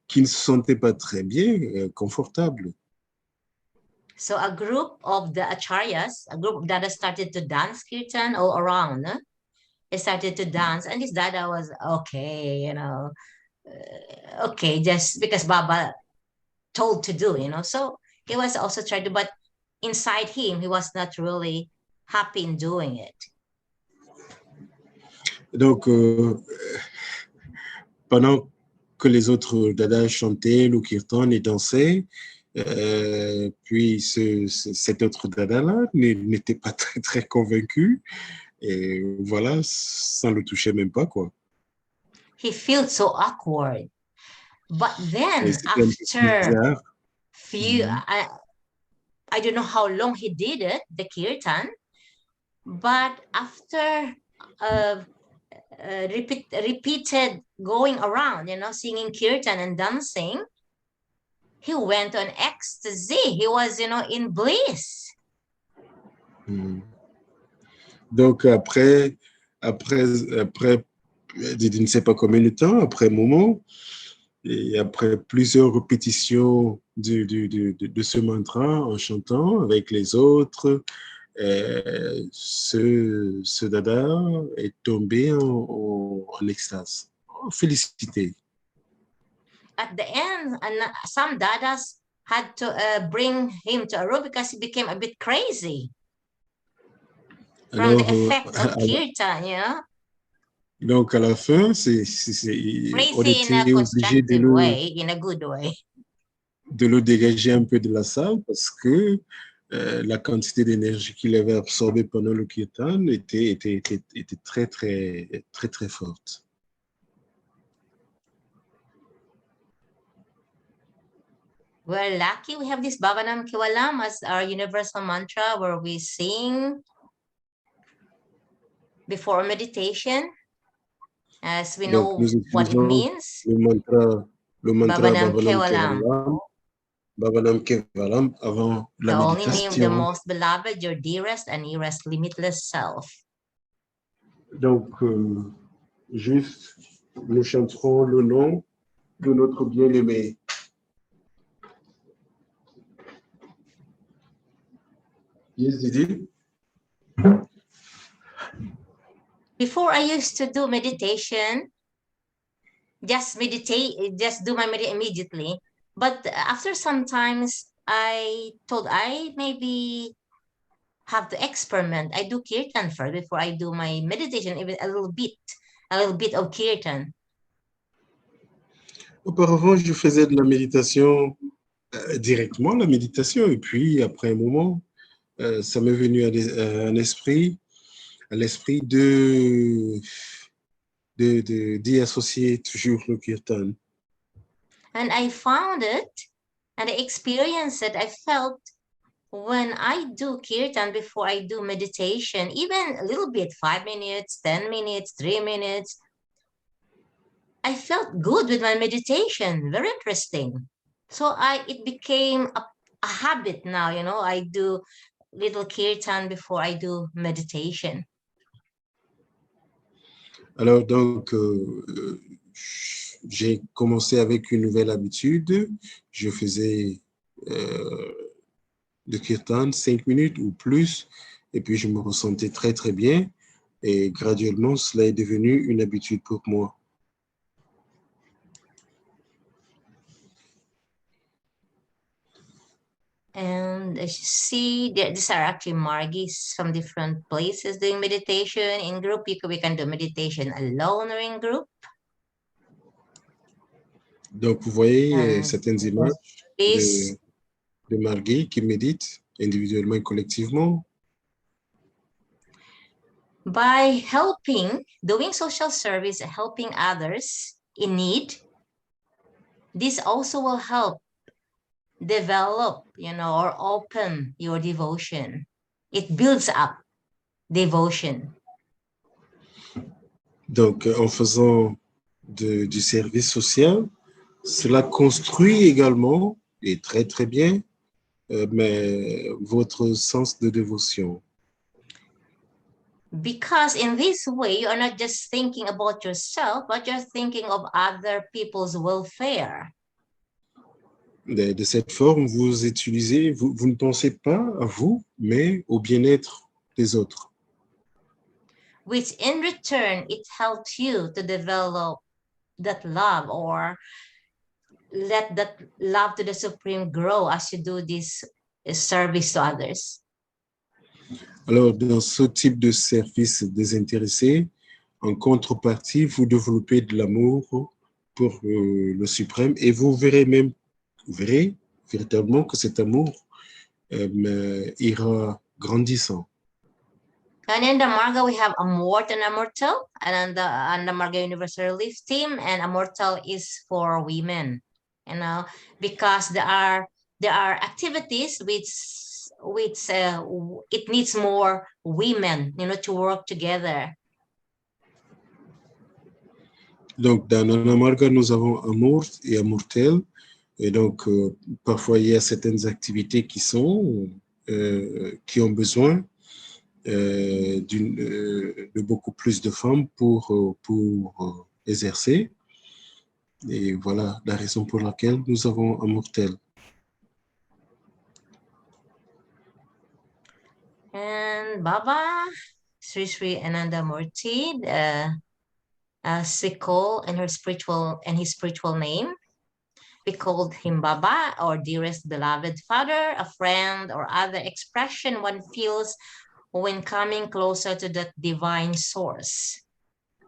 qui ne se sentait pas très bien, confortable. So a group of the acharyas, a group of dadas started to dance kirtan all around. They started to dance and this dada was okay, okay, just because Baba told to do, so he was also trying to, but inside him, he was not really happy in doing it. Donc, pendant que les autres dadas chantaient le kirtan et dansaient, puis cet autre dada-là n'était pas très, très convaincu. Et voilà, ça ne le touchait même pas, quoi. He felt so awkward. But then after few, I don't know how long he did it, the kirtan, but after repeated going around, singing kirtan and dancing, he went on ecstasy. He was, in bliss. Donc après, je ne sais pas combien de temps, après un moment, et après plusieurs répétitions de ce mantra en chantant avec les autres, ce dada est tombé en extase. Oh, félicité. At the end, some dadas had to bring him to a room because he became a bit crazy from Alors, the effect of kirtan, donc à la fin, on Crazy in a était obligé constructive way, in a good way. de le dégager un peu de la salle parce que la quantité d'énergie qu'il avait absorbée pendant le kirtan était très, très, très, très forte. We're lucky we have this Bhavanam Kivalam as our universal mantra where we sing before meditation, as we know what it means. Le mantra Bhavanam Kevalam. Bhavanam Kevalam avant la The only name, the méditation. most beloved, your dearest and nearest limitless self. Donc, juste, nous chanterons le nom de notre bien-aimé. Yes, Didi? Before I used to do meditation, just do my meditation immediately. But after sometimes I thought I maybe have to experiment. I do kirtan first before I do my meditation, even a little bit of kirtan. Auparavant, je faisais de la méditation, directement la méditation, et puis après un moment, ça m'est venu à l'esprit d'y associer toujours le kirtan. And I found it and I experienced it. I felt when I do kirtan before I do meditation, even a little bit, 5 minutes, 10 minutes, 3 minutes, I felt good with my meditation. Very interesting. So it became a habit now, I do little kirtan before I do meditation. Alors, donc, j'ai commencé avec une nouvelle habitude. Je faisais de kirtan 5 minutes ou plus, et puis je me ressentais très, très bien. Et graduellement, cela est devenu une habitude pour moi. And as you see, these are actually Margis from different places doing meditation. In group, we can do meditation alone or in group. Donc, vous voyez certaines images de Margis qui méditent individuellement et collectivement. By doing social service, helping others in need, this also will help develop, or open your devotion. It builds up devotion. Donc, en faisant du service social, cela construit également, et très, très bien, mais votre sens de dévotion. Because in this way, you are not just thinking about yourself, but you're thinking of other people's welfare. De cette forme, vous ne pensez pas à vous, mais au bien-être des autres. Which in return, it helps you to develop that love, or let that love to the Supreme grow as you do this service to others. Alors, dans ce type de service désintéressé, en contrepartie, vous développez de l'amour pour le suprême, et vous verrez véritablement que cet amour ira grandissant. And in the Marga, we have Amort and Amortal, and the Marga Universal Relief Team, and Amortal is for women, because there are activities which it needs more women, to work together. Donc, dans Ananda Bhadra, nous avons amour et amour tel. Et donc, parfois, il y a certaines activités qui ont besoin de beaucoup plus de femmes pour exercer. Et voilà la raison pour laquelle nous avons amour tel. And Baba, Sri Sri Ananda Murti, as we call in his spiritual name, we called him Baba, or dearest beloved father, a friend, or other expression one feels when coming closer to that divine source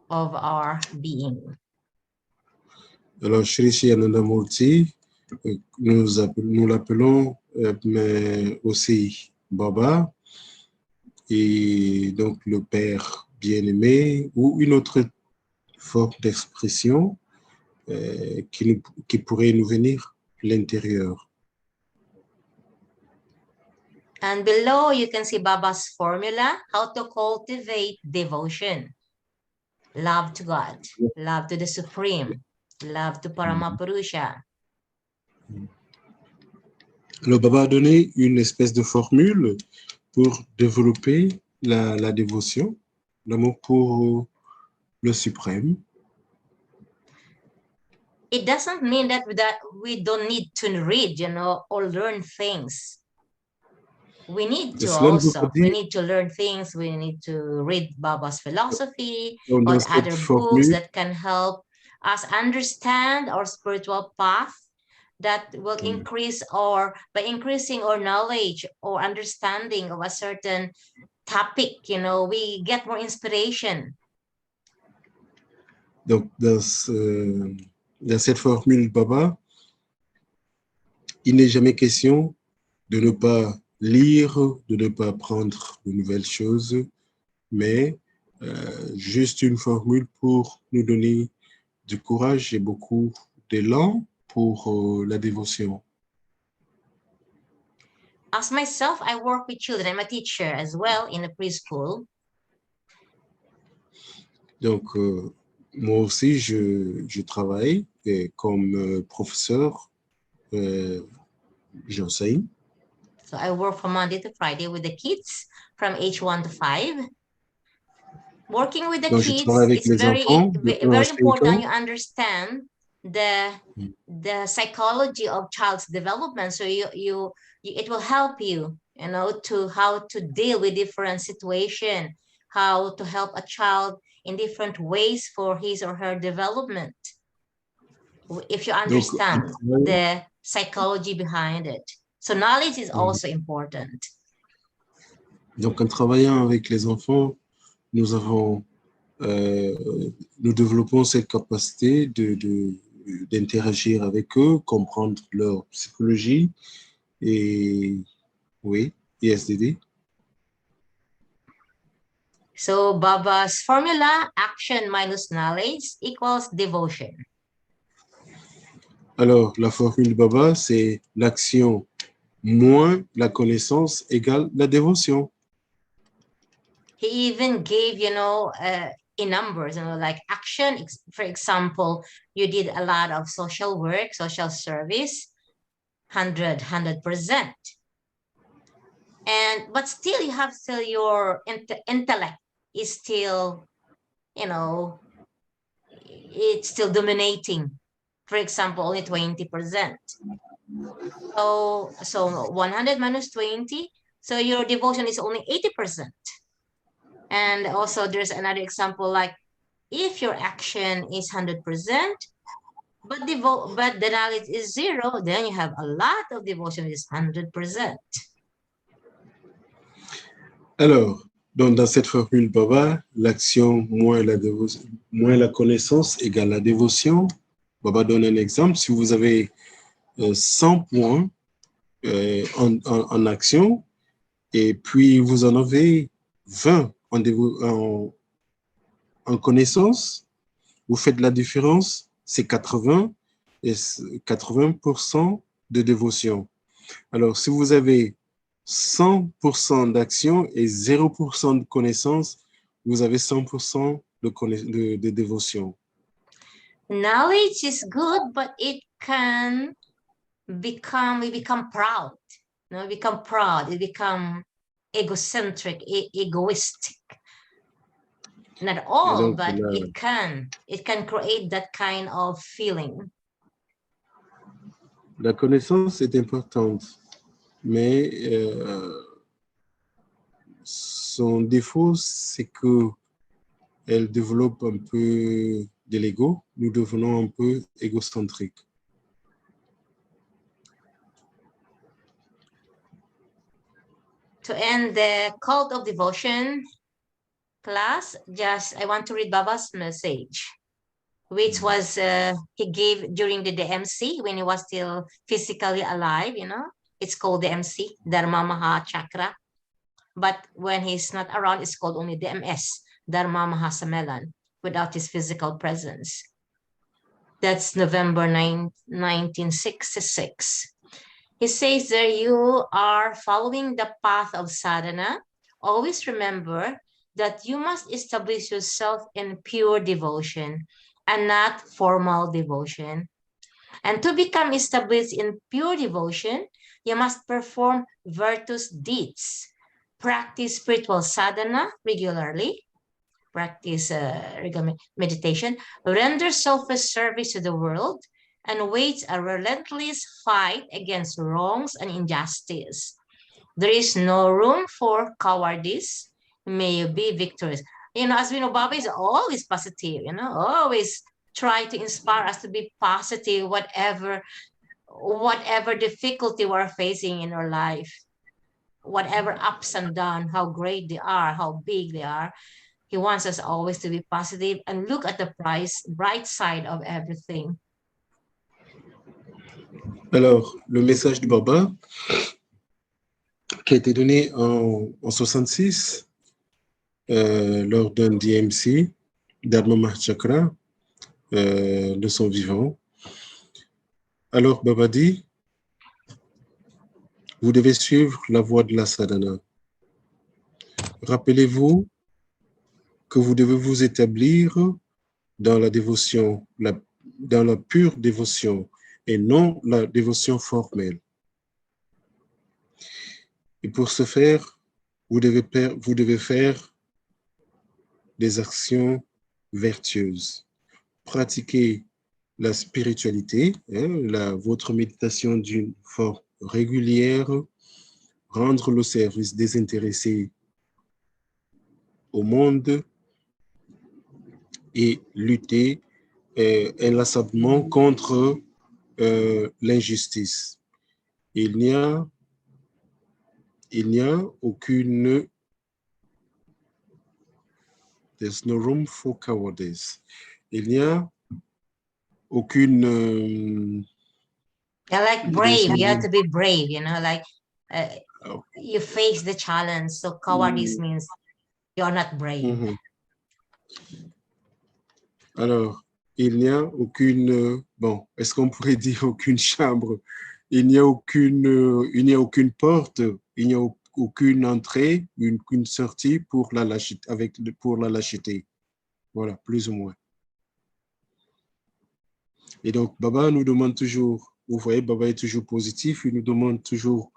of our being. Alors, Sri Sri Ananda Murti, nous l'appelons mais aussi Baba, et donc le Père bien-aimé, ou une autre forme d'expression qui pourrait nous venir de l'intérieur. And below, you can see Baba's formula, how to cultivate devotion. Love to God, love to the Supreme, love to Paramapurusha. Le Baba a donné une espèce de formule pour développer la dévotion, l'amour pour le Suprême. It doesn't mean that we don't need to read, or learn things. We need to also. We need to learn things. We need to read Baba's philosophy or other books that can help us understand our spiritual path, that will increase by increasing our knowledge or understanding of a certain topic, we get more inspiration. Donc, dans cette formule Baba, il n'est jamais question de ne pas lire, de ne pas apprendre de nouvelles choses, mais juste une formule pour nous donner du courage et beaucoup d'élan pour la dévotion. As myself, I work with children. I'm a teacher as well in a preschool. Donc, moi aussi, je travaille comme professeur, j'enseigne. So I work from Monday to Friday with the kids from age 1 to 5. Working with the Donc, kids, it's very important you understand the psychology of child's development. So it will help you, to how to deal with different situations, how to help a child in different ways for his or her development. If you understand the psychology behind it. So knowledge is also important. Donc, en travaillant avec les enfants, nous développons cette capacité d'interagir avec eux, comprendre leur psychologie et yes, didi. So Baba's formula, action minus knowledge equals devotion. Alors, la formule Baba, c'est l'action moins la connaissance égale la dévotion. He even gave, in numbers, like action, for example, you did a lot of social work, social service, 100%. But still you have your intellect is still, it's still dominating. For example, only 20%. So 100 minus 20, so your devotion is only 80%. And also there's another example, like if your action is 100%, but the knowledge is 0, then you have a lot of devotion is 100%. Alors, donc dans cette formule Baba, l'action moins la connaissance égale la dévotion. Baba donne un exemple. Si vous avez 100 points en action, et puis vous en avez 20 en connaissance, vous faites la différence, c'est 80% de dévotion. Alors, si vous avez 100% d'action et 0% de connaissance, vous avez 100% de dévotion. knowledge is good, but it can we become proud. We become proud. We become egocentric, egoistic. Not all, donc, but it can create that kind of feeling. la connaissance est importante, mais son défaut, c'est que elle développe un peu de l'ego. Nous devenons un peu égocentriques. To end the cult of devotion class, I want to read Baba's message, which was he gave during the DMC when he was still physically alive, It's called DMC, Dharma Maha Chakra. But when he's not around, it's called only DMS, Dharma Mahasamelan, without his physical presence. That's November 1966. He says there, you are following the path of sadhana. Always remember that you must establish yourself in pure devotion and not formal devotion. And to become established in pure devotion, you must perform virtuous deeds, practice spiritual sadhana regularly, practice meditation, render selfless service to the world, and wage a relentless fight against wrongs and injustice. There is no room for cowardice. May you be victorious. As we know, Baba is always positive, always try to inspire us to be positive, whatever difficulty we're facing in our life, whatever ups and downs, how great they are, how big they are. He wants us always to be positive and look at the bright side of everything. Alors, le message du Baba, qui a été donné en 66, lors d'un DMC, Dharma Mahachakra, de son vivant. Alors, Baba dit, vous devez suivre la voie de la sadhana. Rappelez-vous que vous devez vous établir dans la dévotion, dans la pure dévotion et non la dévotion formelle. Et pour ce faire, vous devez faire des actions vertueuses. Pratiquer la spiritualité, votre méditation d'une forme régulière, rendre le service désintéressé au monde et lutter inlassablement contre l'injustice. Il n'y a aucune... There's no room for cowardice. Il n'y a aucune... like brave, you have to be brave, like you face the challenge. So cowardice means you're not brave. Alors, il n'y a aucune... Bon, est-ce qu'on pourrait dire aucune chambre? Il n'y a aucune porte, il n'y a aucune entrée, une sortie pour la lâcheté. Voilà, plus ou moins. Et donc, Baba nous demande toujours, vous voyez, Baba est toujours positif, il nous demande toujours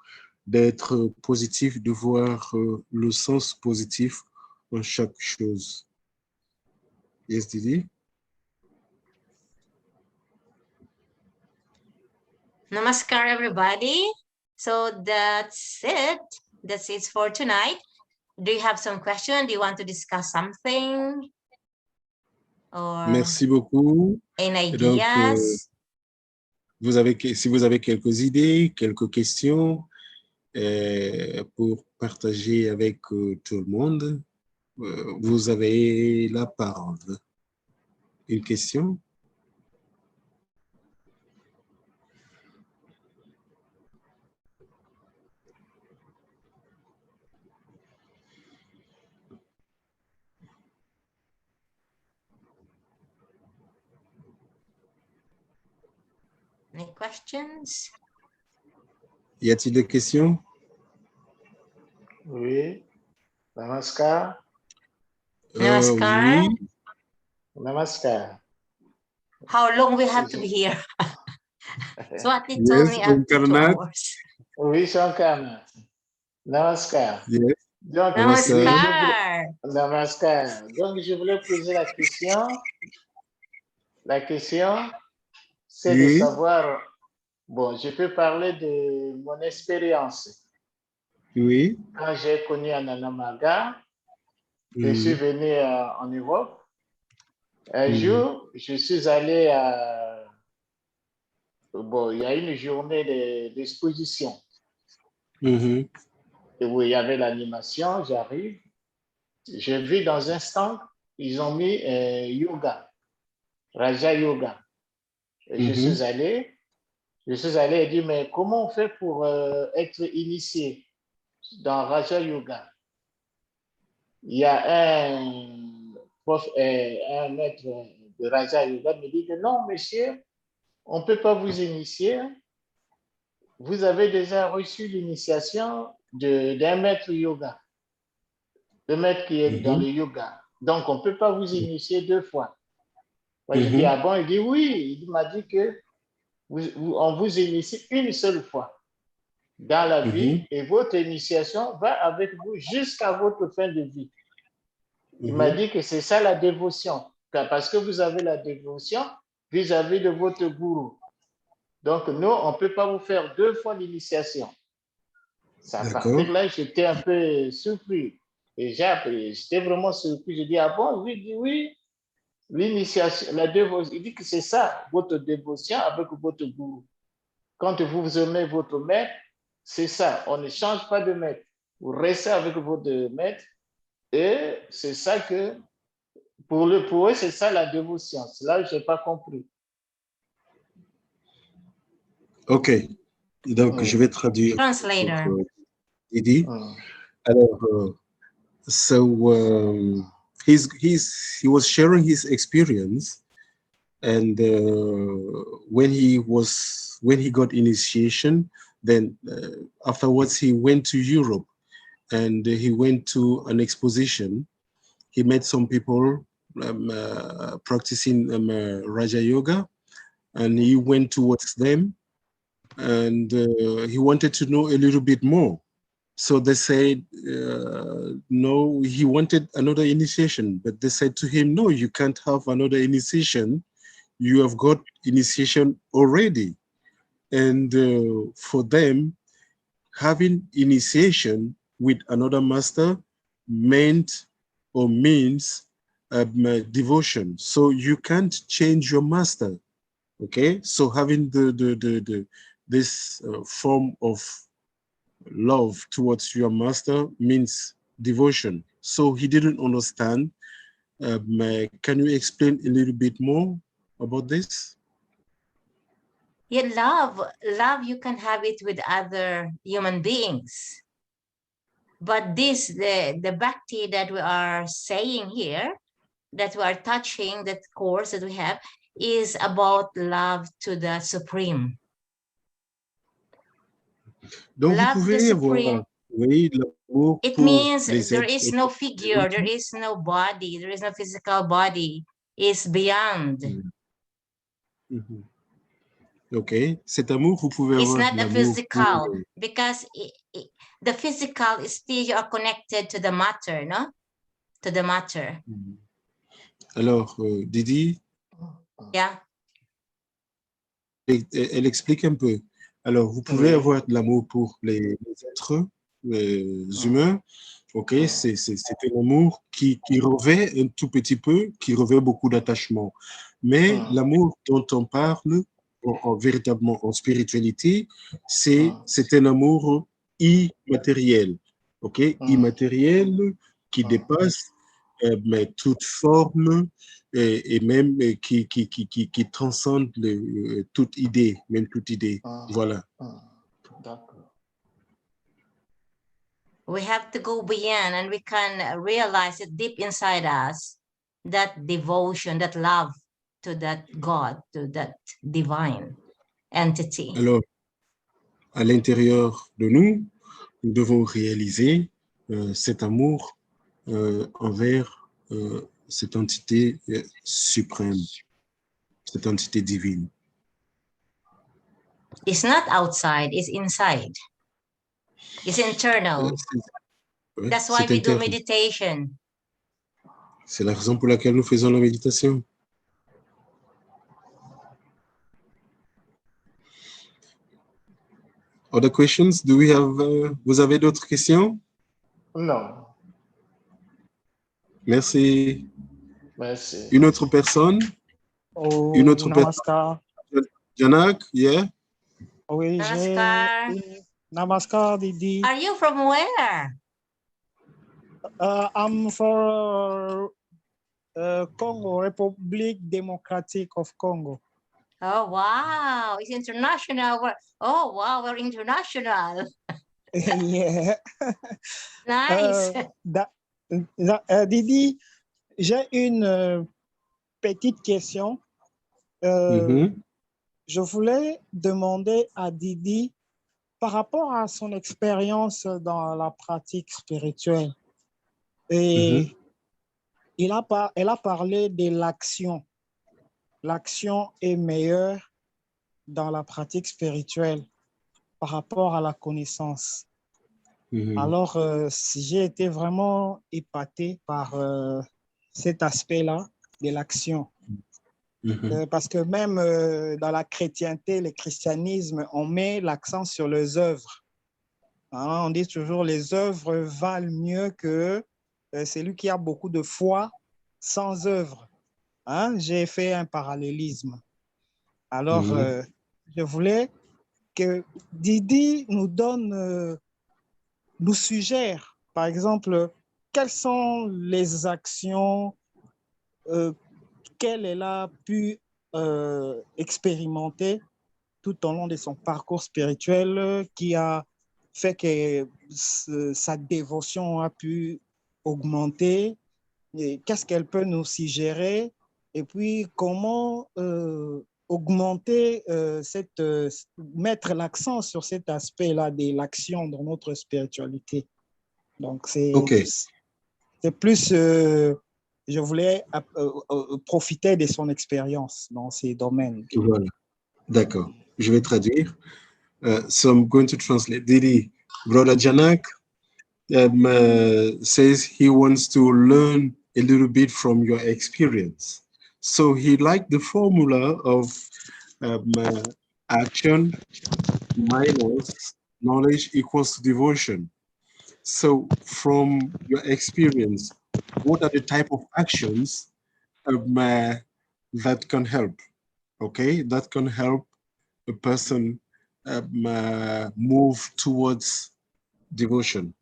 d'être positif, de voir le sens positif en chaque chose. Yes, Didi? Namaskar, everybody. So that's it. That's it for tonight. Do you have some question? Do you want to discuss something? Or merci beaucoup. Any ideas? Donc, si vous avez quelques idées, quelques questions pour partager avec tout le monde, vous avez la parole. Une question? Any questions? Y a-t-il des questions? Oui. Namaskar. Namaskar. Oui. Namaskar. How long we have to be here? Swati told Yes, me up to 2 Omkarnath. hours. Oui, Shankar. Namaskar. Yes. Donc, Namaskar. Namaskar. Namaskar. Donc, je voulais poser la question. La question, c'est de Oui. savoir, bon, je peux parler de mon expérience. Oui. Quand j'ai connu Ananda Bhadra, je suis venu en Europe. Un jour, je suis allé à... Bon, il y a une journée d'exposition. Mhm. Où il y avait l'animation, j'arrive. J'ai vu dans un stand, ils ont mis yoga, Raja Yoga. Et je suis allé et dit, mais comment on fait pour être initié dans Raja Yoga? Il y a un maître de Raja Yoga me dit que non, monsieur, on ne peut pas vous initier. Vous avez déjà reçu l'initiation d'un maître yoga, le maître qui est dans le yoga. Donc, on ne peut pas vous initier 2 fois. Moi, je dis, ah bon? Il dit, oui. Il m'a dit que on vous initie une seule fois dans la vie et votre initiation va avec vous jusqu'à votre fin de vie. Il m'a dit que c'est ça la dévotion, parce que vous avez la dévotion vis-à-vis de votre gourou. Donc, nous, on ne peut pas vous faire 2 fois l'initiation. À partir de là, j'étais un peu surpris. Et j'étais vraiment surpris. Je dis, ah bon? Oui, il dit oui. L'initiation, la dévotion, il dit que c'est ça, votre dévotion avec votre gourou. Quand vous aimez votre maître, c'est ça. On ne change pas de maître. Vous restez avec votre maître. Et c'est ça que, pour eux, c'est ça la dévotion. C'est là que je n'ai pas compris. Ok. Donc, je vais traduire. Translator. Didi. Alors, so he was sharing his experience, and when he got initiation, then afterwards he went to Europe, and he went to an exposition. He met some people practicing Raja Yoga, and he went towards them, and he wanted to know a little bit more. So they said, no, he wanted another initiation, but they said to him, no, you can't have another initiation. You have got initiation already. And for them, having initiation with another master meant or means devotion. So you can't change your master. Okay, so having this form of love towards your master means devotion. So he didn't understand. Can you explain a little bit more about this? Yeah, love, you can have it with other human beings. But the bhakti that we are saying here, that we are touching, that course that we have, is about love to the Supreme. Donc, love vous pouvez voir, oui, l'amour it pour means les there êtres. is no figure, there is no body, there is no physical body. It's beyond. Ok, cet amour, vous pouvez It's avoir not a l'amour physical, pour... because the physical is still, you are connected to the matter, no? To the matter. Alors, Didi, Yeah. elle explique un peu. Alors, vous pouvez avoir de l'amour pour les êtres humains. Ok, c'est un amour qui revêt un tout petit peu, qui revêt beaucoup d'attachement. Mais l'amour dont on parle, véritablement en spiritualité, c'est un amour immatériel. Ok, immatériel qui dépasse mais toute forme et même qui transcende toute idée, même toute idée. Voilà. D'accord. We have to go beyond, and we can realize it deep inside us, that devotion, that love to that God, to that divine entity. Alors, à l'intérieur de nous, nous devons réaliser cet amour envers cette entité suprême. cette entité divine. It's not outside, it's inside. It's internal. Ouais, That's why c'est we do interne. meditation. C'est la raison pour laquelle nous faisons la méditation. Other questions? Do we have, vous avez d'autres questions? Non. Merci. Merci. Une autre personne? Oh, Une autre namaskar. personne? Janak, yeah? Oui, Namaskar. Namaskar, Didi. Are you from where? I'm for Congo, Republic Democratic of Congo. Oh, wow. It's international. Oh, wow. We're international. Yeah. Nice. Didi, j'ai une petite question. Je voulais demander à Didi par rapport à son expérience dans la pratique spirituelle. Et elle a parlé de l'action. L'action est meilleure dans la pratique spirituelle par rapport à la connaissance. Alors, j'ai été vraiment épaté par cet aspect-là de l'action. Parce que même dans la chrétienté, le christianisme, on met l'accent sur les œuvres. Hein, on dit toujours les œuvres valent mieux que celui qui a beaucoup de foi sans œuvre. Hein? J'ai fait un parallélisme. Alors, je voulais que Didi nous donne, nous suggère, par exemple, quelles sont les actions qu'elle a pu expérimenter tout au long de son parcours spirituel qui a fait que sa dévotion a pu augmenter. Qu'est-ce qu'elle peut nous suggérer? Et puis, comment augmenter, mettre l'accent sur cet aspect-là de l'action dans notre spiritualité. Donc, c'est plus, je voulais profiter de son expérience dans ces domaines. Voilà, d'accord. Je vais traduire. So I'm going to translate. Didi, Brother Janak says he wants to learn a little bit from your experience. So he liked the formula of action minus knowledge equals to devotion. So from your experience, what are the type of actions that can help? Okay, that can help a person move towards devotion.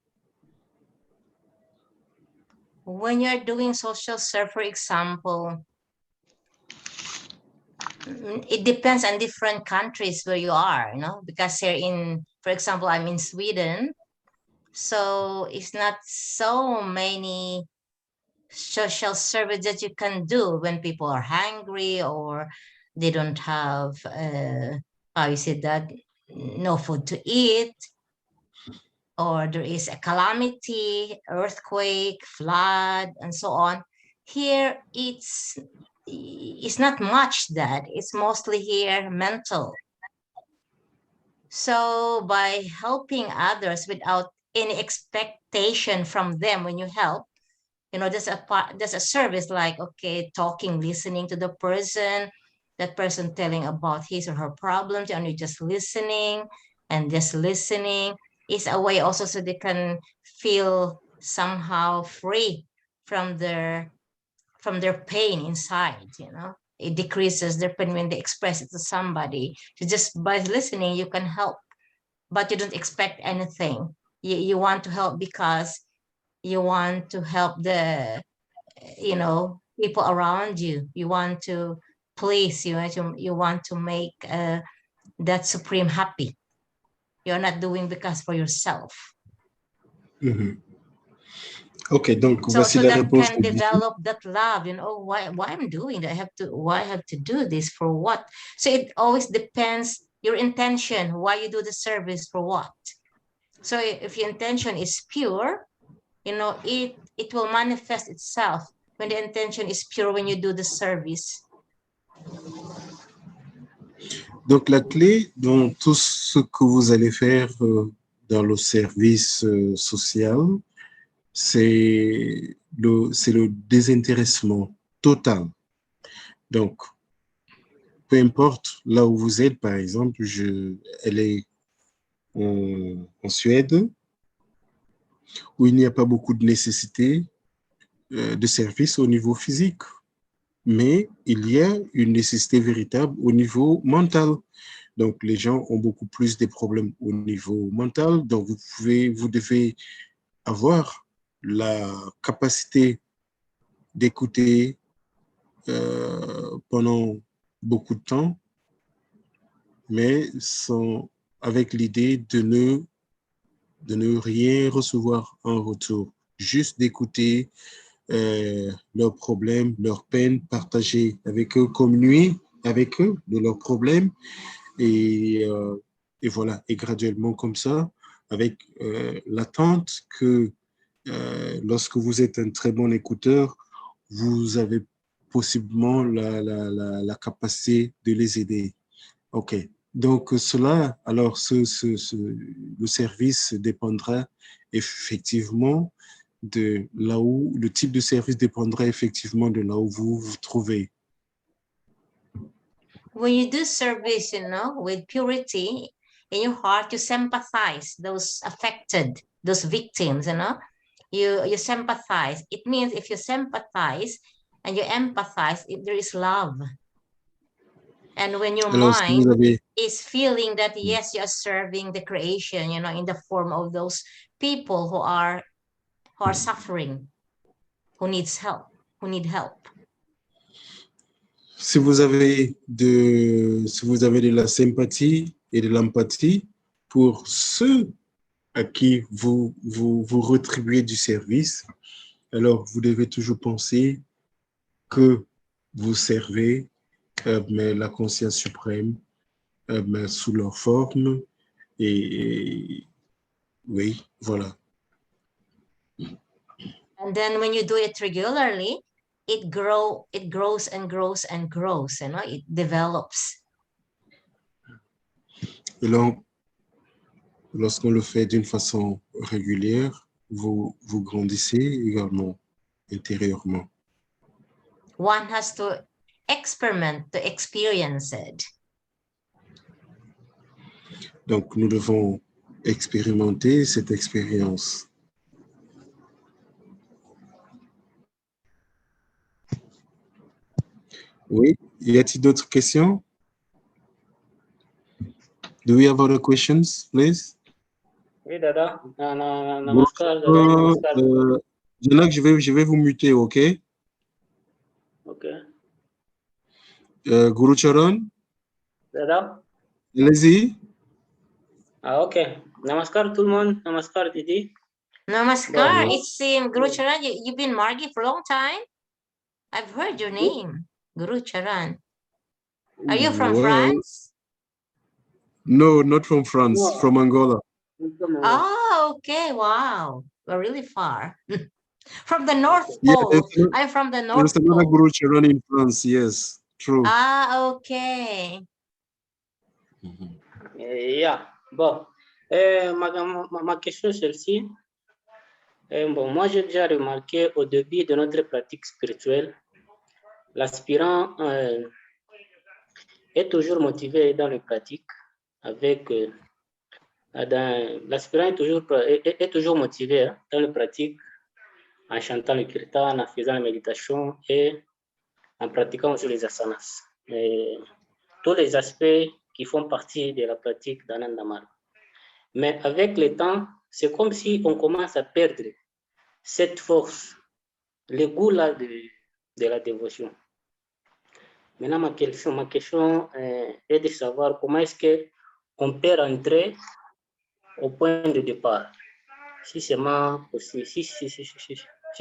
When you're doing social serve, for example, it depends on different countries where you are, you know, because here in, for example, I'm in Sweden, so it's not so many social service that you can do when people are hungry or they don't have, how you say that, no food to eat, or there is a calamity, earthquake, flood, and so on. Here, it's not much that. It's mostly here mental. So by helping others without any expectation from them when you help, you know, there's a service like, okay, talking, listening to the person, that person telling about his or her problems, and you're just listening and just listening. Is a way also so they can feel somehow free from their pain inside, you know. It decreases their pain when they express it to somebody. So just by listening, you can help, but you don't expect anything. You want to help because you want to help the, you know, people around you. You want to please, you want to make that supreme happy. You're not doing because for yourself. Ok, donc so voici so la that réponse. can develop that love, you know, why I'm doing that. Why I have to do this for what? So it always depends your intention, why you do the service for what. So if your intention is pure, you know, it will manifest itself when the intention is pure when you do the service. Donc, la clé dans tout ce que vous allez faire dans le service social, c'est le désintéressement total. Donc, peu importe là où vous êtes, par exemple, elle est en Suède, où il n'y a pas beaucoup de nécessité de service au niveau physique, mais il y a une nécessité véritable au niveau mental. Donc, les gens ont beaucoup plus de problèmes au niveau mental. Donc, vous devez avoir la capacité d'écouter pendant beaucoup de temps, mais avec l'idée de ne rien recevoir en retour, juste d'écouter leurs problèmes, leurs peines, partager avec eux, communier avec eux de leurs problèmes et, et voilà, et graduellement comme ça, avec l'attente que lorsque vous êtes un très bon écouteur, vous avez possiblement la capacité de les aider. OK. Donc, cela, alors, le service dépendra effectivement de là où, le type de service dépendra effectivement de là où vous vous trouvez. When you do service, with purity in your heart, you sympathize those affected, those victims, you sympathize. It means if you sympathize and you empathize, there is love. And when your Alors, si vous mind avez, is feeling that, yes, you are serving the creation, in the form of those people who are suffering, who need help. si vous avez de la sympathie et de l'empathie pour ceux à qui vous retribuez du service, alors vous devez toujours penser que vous servez mais la conscience suprême mais sous leur forme et oui, voilà. And then when you do it regularly, it grows and grows and grows, it develops. Et donc, lorsqu'on le fait d'une façon régulière, vous grandissez également intérieurement. One has to experiment to experience it. Donc, nous devons expérimenter cette expérience. Oui, y a-t-il d'autres questions? Do we have other questions, please? Oui, Dada. Namaskar, Dada. Namaskar. Janak, je vais vous muter, OK? Ok. Guru Charan? Dada? Allez-y. Ah, ok. Namaskar tout le monde. Namaskar, Didi. Namaskar. Bon. It's Guru Charan. You've been Margi for a long time. I've heard your name, Guru Charan. Are you from France? No, not from France, No. from Angola. Oh, okay. Wow. We're really far. From the North Pole. Yeah, I'm from the North there's another Pole. Guru Charan in France, yes, true. Ah, okay. Yeah. Bon. Ma question est celle-ci. Bon, moi, j'ai déjà remarqué au début de notre pratique spirituelle, l'aspirant est toujours motivé dans les pratiques avec l'aspirant est toujours motivé dans les pratiques en chantant le kirtan, en faisant la méditation et en pratiquant aussi les asanas. Tous les aspects qui font partie de la pratique d'Ananda Bhadra. Mais avec le temps, c'est comme si on commence à perdre cette force, le goût-là de la dévotion. Maintenant, ma question est de savoir comment est-ce qu'on peut rentrer au point de départ. Si c'est possible, si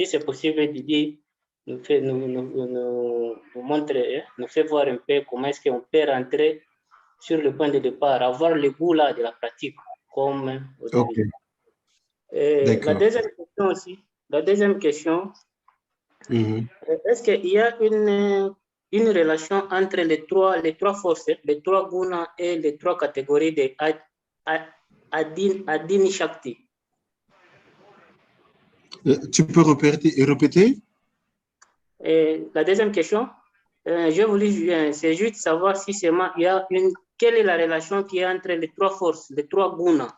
c'est possible, Didi nous montre, nous fait voir un peu comment est-ce qu'on peut rentrer sur le point de départ, avoir le goût là de la pratique, comme au début. Okay. La deuxième question aussi, est-ce qu'il y a une relation entre les trois forces, les trois gunas et les trois catégories de Adini Shakti. Tu peux répéter? Et la deuxième question, je voulais, c'est juste savoir si seulement il y a quelle est la relation qu'il y a entre les trois forces, les trois gunas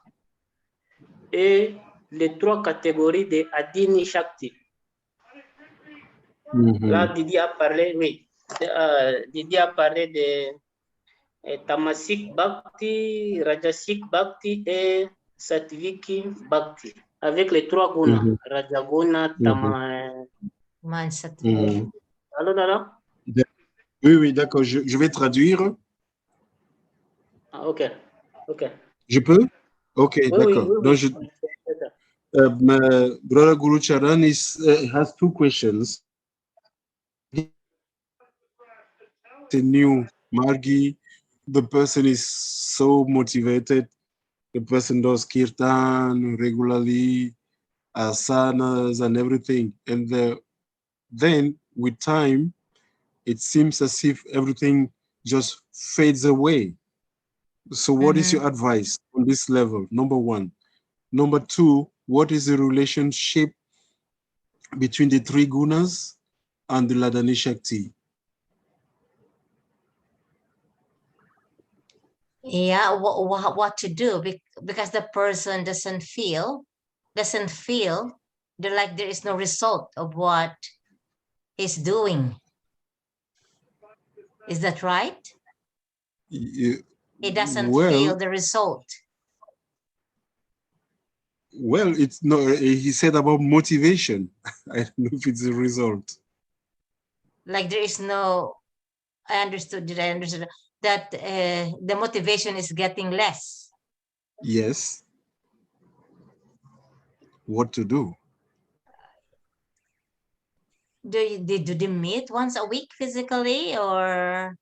et les trois catégories de Adini Shakti. Là, Didi a parlé, oui, Didi a parlé de Tamasik Bhakti, Rajasik Bhakti et Sattviki Bhakti, avec les trois gunas, Rajaguna, Sattvic. Alors. Oui, d'accord, je vais traduire. Ah, ok. Je peux? Ok, Oui, d'accord. oui. Donc, Brother Guru Charan has two questions. The new Margi, the person is so motivated. The person does kirtan regularly, asanas and everything. And then with time, it seems as if everything just fades away. So what is your advice on this level? Number one. Number two, what is the relationship between the three gunas and the Ladani Shakti? Yeah, what to do because the person doesn't feel like there is no result of what he's doing. Is that right? He doesn't feel the result. Well, it's no. He said about motivation. I don't know if it's a result. Like there is no. I understood. Did I understand that the motivation is getting less? Yes. What to do? Do they meet once a week physically or?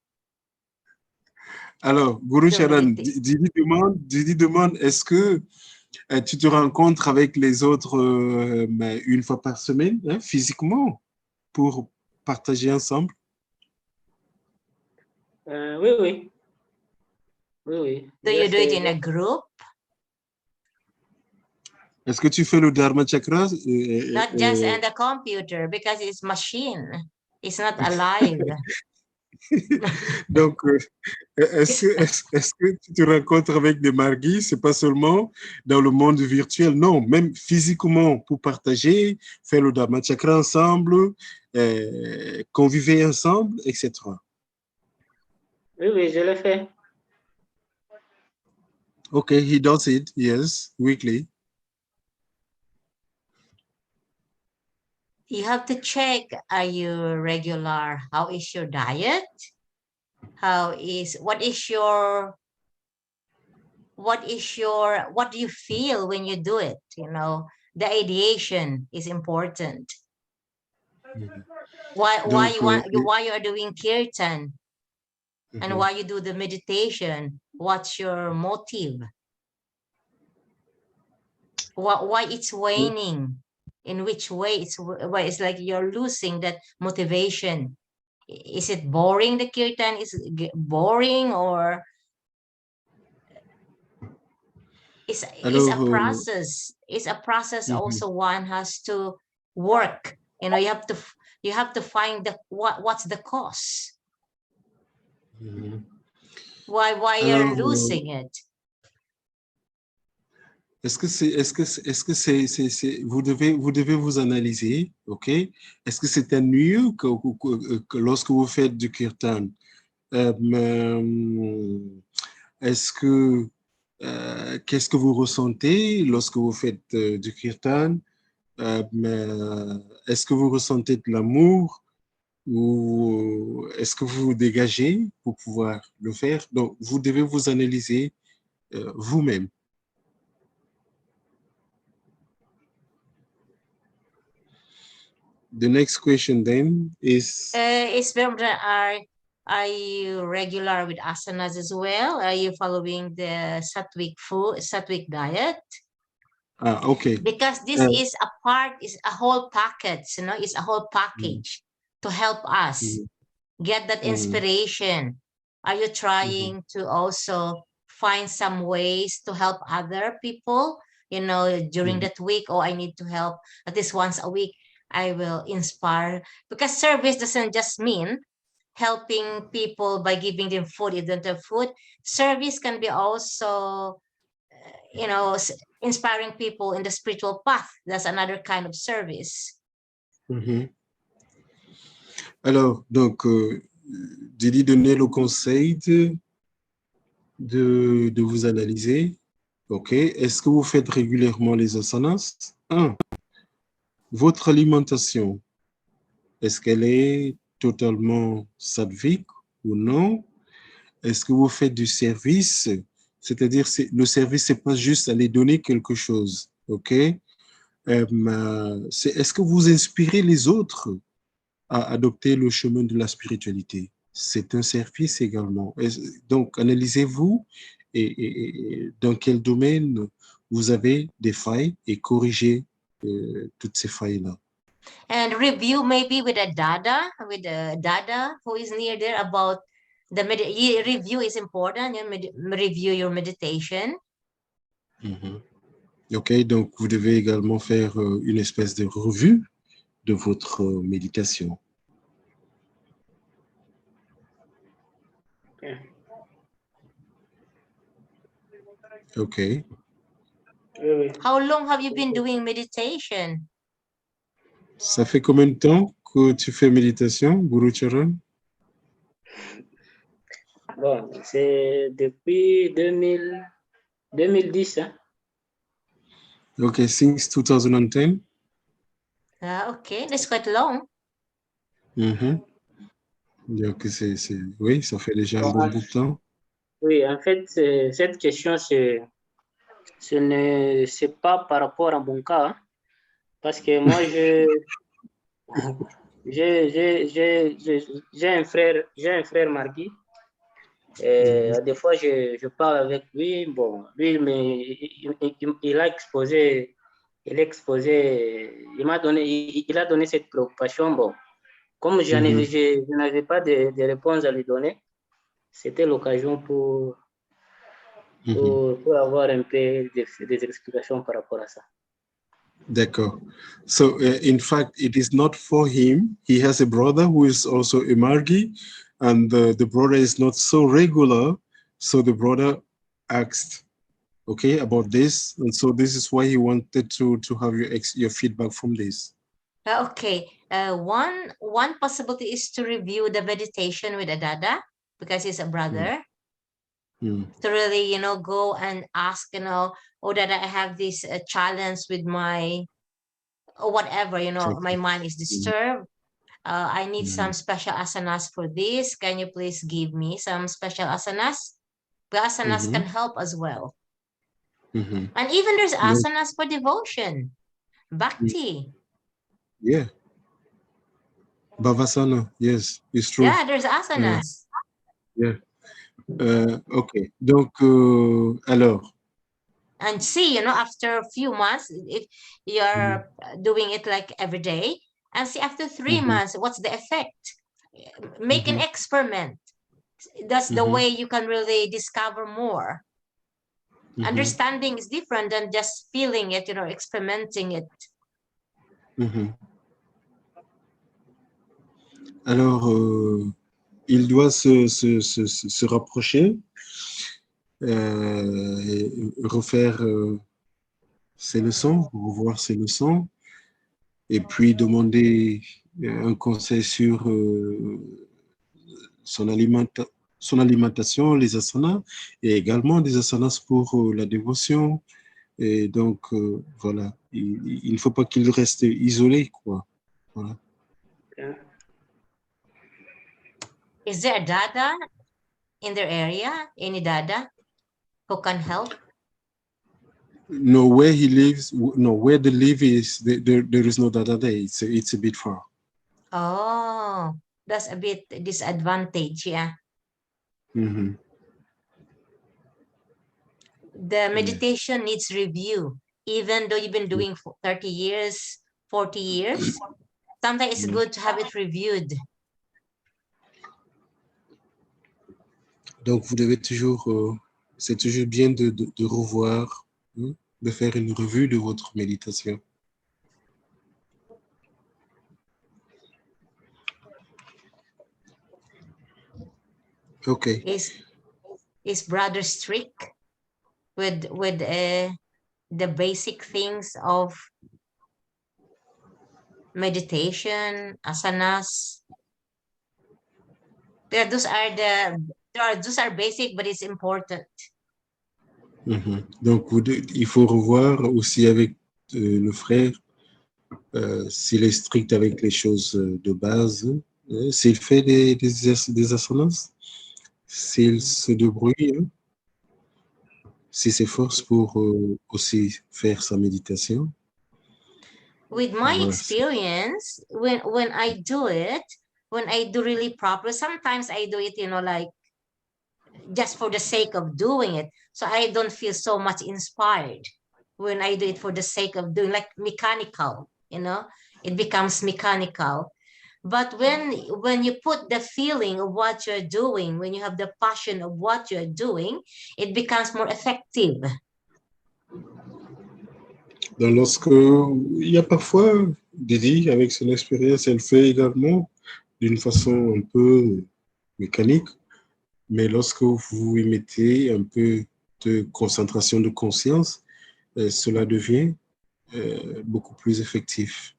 Alors, Guru Charan, Didi demande, est-ce que tu te rencontres avec les autres une fois par semaine, hein, physiquement, pour partager ensemble? Oui. Do you do it in a group? Est-ce que tu fais le Dharma Chakra? Not just on the computer because it's machine. It's not alive. Donc, est-ce que tu te rencontres avec des marguis? C'est pas seulement dans le monde virtuel, non, même physiquement pour partager, faire le Dharma Chakra ensemble, conviver ensemble, etc. Oui, je le fais. Okay, he does it, yes, weekly. You have to check, are you regular? How is your diet? What do you feel when you do it? You know, the ideation is important. Why you are doing kirtan and why you do the meditation? What's your motive? Why it's waning? In which way it's like you're losing that motivation? Is it boring, the kirtan? Is it boring or it's a process? It's a process also one has to work. You know, you have to find what's the cause. Why you're losing it? Est-ce que vous devez vous analyser, ok? Est-ce que c'est ennuyeux que lorsque vous faites du kirtan? Qu'est-ce que vous ressentez lorsque vous faites du kirtan? Est-ce que vous ressentez de l'amour ou est-ce que vous vous dégagez pour pouvoir le faire? Donc, vous devez vous analyser vous-même. The next question then is are you regular with asanas as well? Are you following the sattvic diet? Okay. Because this is a whole package, you know, it's a whole package to help us. get that inspiration? Are you trying to also find some ways to help other people, you know, during that week? Oh, I need to help at least once a week. I will inspire, because service doesn't just mean helping people by giving them food. If they don't have food, service can be also, you know, inspiring people in the spiritual path. That's another kind of service. Alors, donc, Didi donnait le conseil de vous analyser. OK. Est-ce que vous faites régulièrement les asanas? 1. Votre alimentation, est-ce qu'elle est totalement sattvique ou non? Est-ce que vous faites du service? C'est-à-dire, le service, c'est pas juste aller donner quelque chose. OK? Est-ce que vous inspirez les autres à adopter le chemin de la spiritualité? C'est un service également. Donc, analysez-vous et dans quel domaine vous avez des failles et corrigez toutes ces failles-là. And review maybe with a dada who is near there about the review is important. Review your meditation. OK, donc vous devez également faire une espèce de revue de votre méditation. OK. How long have you been doing meditation? Ça fait combien de temps que tu fais méditation, Guru Charan? Bon, c'est depuis 2010. Hein? OK, since 2010. Okay, that's quite long. Donc, oui, ça fait déjà un bon bout de temps. Oui, en fait, cette question, c'est pas par rapport à mon cas, hein, parce que moi, j'ai un frère Margui. Et des fois, je parle avec lui. Bon, lui, il a exposé, il a donné cette préoccupation. Bon, comme je n'avais pas de réponse à lui donner, c'était l'occasion pour avoir un peu des explications par rapport à ça. D'accord. So, in fact, it is not for him. He has a brother who is also a Margi, and the brother is not so regular. So the brother asked, okay, about this. And so this is why he wanted to have your feedback from this. Okay. One possibility is to review the meditation with a dada, because he's a brother. To really, you know, go and ask, you know, oh, Dada, I have this challenge with my, or whatever, you know, my mind is disturbed. I need some special asanas for this. Can you please give me some special asanas? The asanas can help as well. And even there's asanas for devotion, bhakti. Yeah. Bhavasana, yes, it's true. Yeah, there's asanas. Yeah. OK. Donc, alors. And see, you know, after a few months, if you're doing it like every day, and see after 3 months, what's the effect? Make an experiment. That's the way you can really discover more. Understanding is different than just feeling it, you know, experimenting it. Alors, il doit se rapprocher, refaire ses leçons, revoir ses leçons, et puis demander un conseil sur son alimentation, les asanas, et également des asanas pour la dévotion. Et donc, voilà, il ne faut pas qu'il reste isolé, quoi. Voilà. Is there a dada in their area? Any dada who can help? No, where he lives, no, where they live is, there is no dada there. It's a bit far. Oh, that's a bit disadvantage, yeah. The meditation needs review. Even though you've been doing for 30 years, 40 years, sometimes it's good to have it reviewed. Donc, vous devez toujours, c'est toujours bien de revoir, hein, de faire une revue de votre méditation. Okay. Is brother strict with the basic things of meditation, asanas? Those are basic, but it's important. Donc, il faut revoir aussi avec le frère s'il est strict avec les choses de base, s'il fait des asanas, s'il se débrouille, hein, s'il s'efforce pour aussi faire sa méditation. With my experience, when I do really proper, sometimes I do it, like just for the sake of doing it. So I don't feel so much inspired when I do it for the sake of doing, like mechanical, it becomes mechanical. But when you put the feeling of what you're doing, when you have the passion of what you're doing, it becomes more effective. Donc, lorsque il y a parfois, Didi, avec son expérience, elle fait également d'une façon un peu mécanique, mais lorsque vous y mettez un peu de concentration de conscience, cela devient beaucoup plus effectif.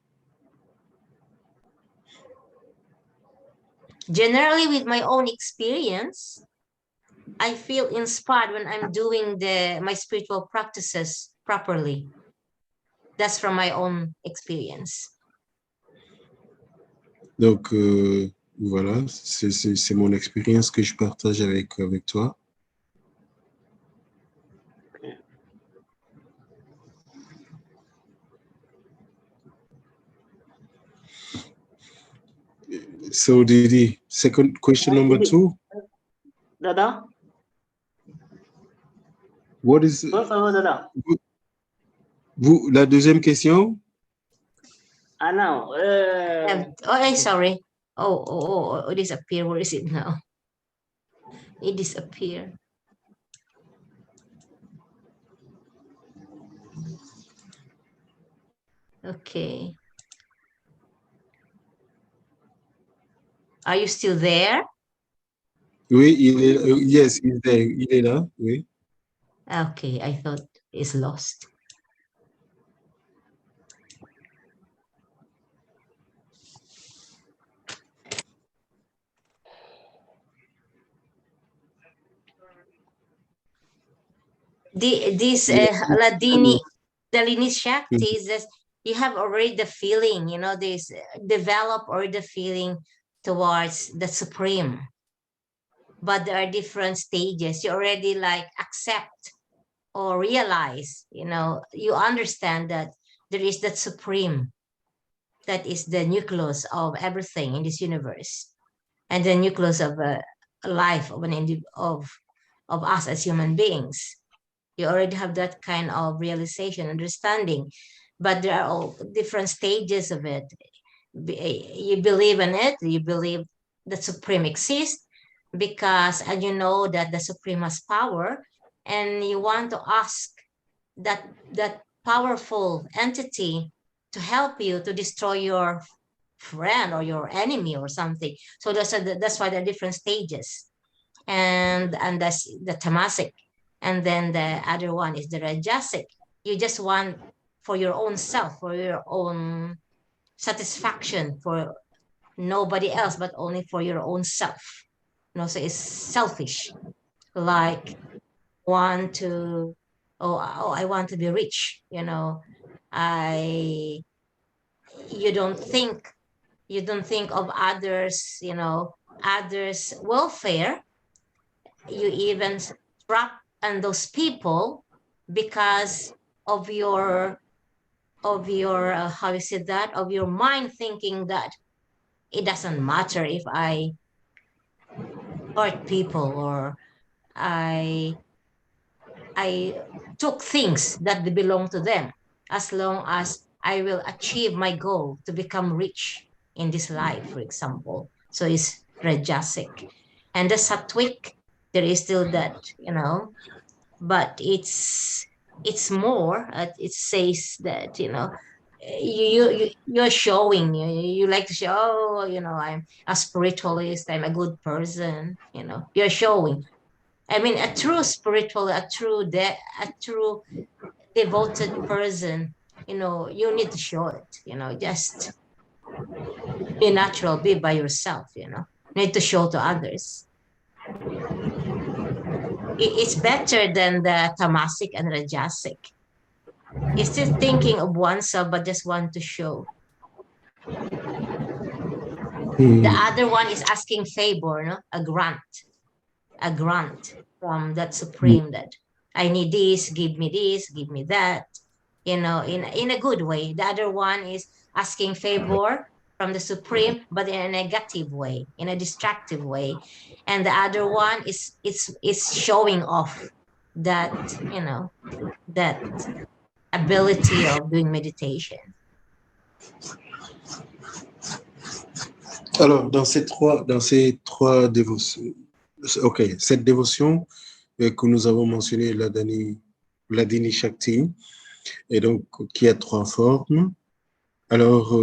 Generally, with my own experience, I feel inspired when I'm doing my spiritual practices properly. That's from my own experience. Donc, voilà, c'est mon expérience que je partage avec toi. So, Didi, second question number 2. Dada? What is... Dada? La deuxième question? Ah, no. Sorry. Oh, it disappeared. Where is it now? It disappeared. Okay. Are you still there? Oui, yes, il est there. Il est là, oui. Okay, I thought it's lost. This Ladini, the Linis Shakti is that you have already the feeling, this develop or the feeling towards the Supreme. But there are different stages. You already like accept or realize, you understand that there is that Supreme, that is the nucleus of everything in this universe, and the nucleus of life of us as human beings. You already have that kind of realization, understanding, but there are all different stages of it. You believe in it, you believe the Supreme exists because, and you know that the Supreme has power, and you want to ask that powerful entity to help you to destroy your friend or your enemy or something. So that's why there are different stages, and that's the tamasic. And then the other one is the rajasic. You just want for your own self, for your own satisfaction, for nobody else, but only for your own self. So it's selfish. Like I want to be rich. You don't think of others, others' welfare. You even trap on those people because of your how you say that, of your mind thinking that it doesn't matter if I hurt people or I took things that belong to them, as long as I will achieve my goal to become rich in this life, for example. So it's rajasic. And the sattvic there is still that, but it's more, it says that, you're showing, you like to show, oh, I'm a spiritualist, I'm a good person, you're showing. I mean, a true spiritual, a true devoted person, you need to show it, just be natural, be by yourself, need to show to others. It's better than the tamasic and rajasic. It's still thinking of oneself, but just want to show. The other one is asking favor, no? A grant from that supreme, that I need this, give me that, in a good way. The other one is asking favor from the supreme, but in a negative way, in a destructive way. And the other one is showing off that, that ability of doing meditation. Alors, dans ces trois dévotions, ok, cette dévotion que nous avons mentionnée, l'Adini Shakti, et donc qui a 3 formes. Alors,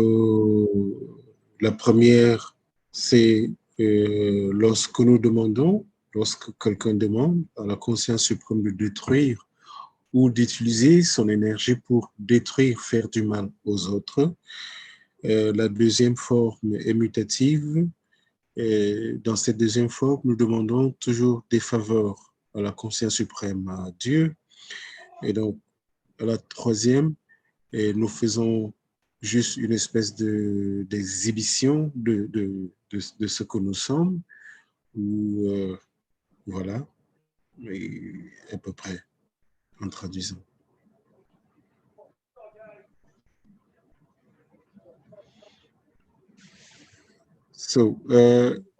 la première, c'est lorsque nous demandons, lorsque quelqu'un demande à la conscience suprême de détruire ou d'utiliser son énergie pour détruire, faire du mal aux autres. La deuxième forme est mutative. Et dans cette deuxième forme, nous demandons toujours des faveurs à la conscience suprême, à Dieu. Et donc, à la troisième, nous faisons juste une espèce d'exhibition de ce que nous sommes. Ou, voilà, et à peu près, en traduisant. So,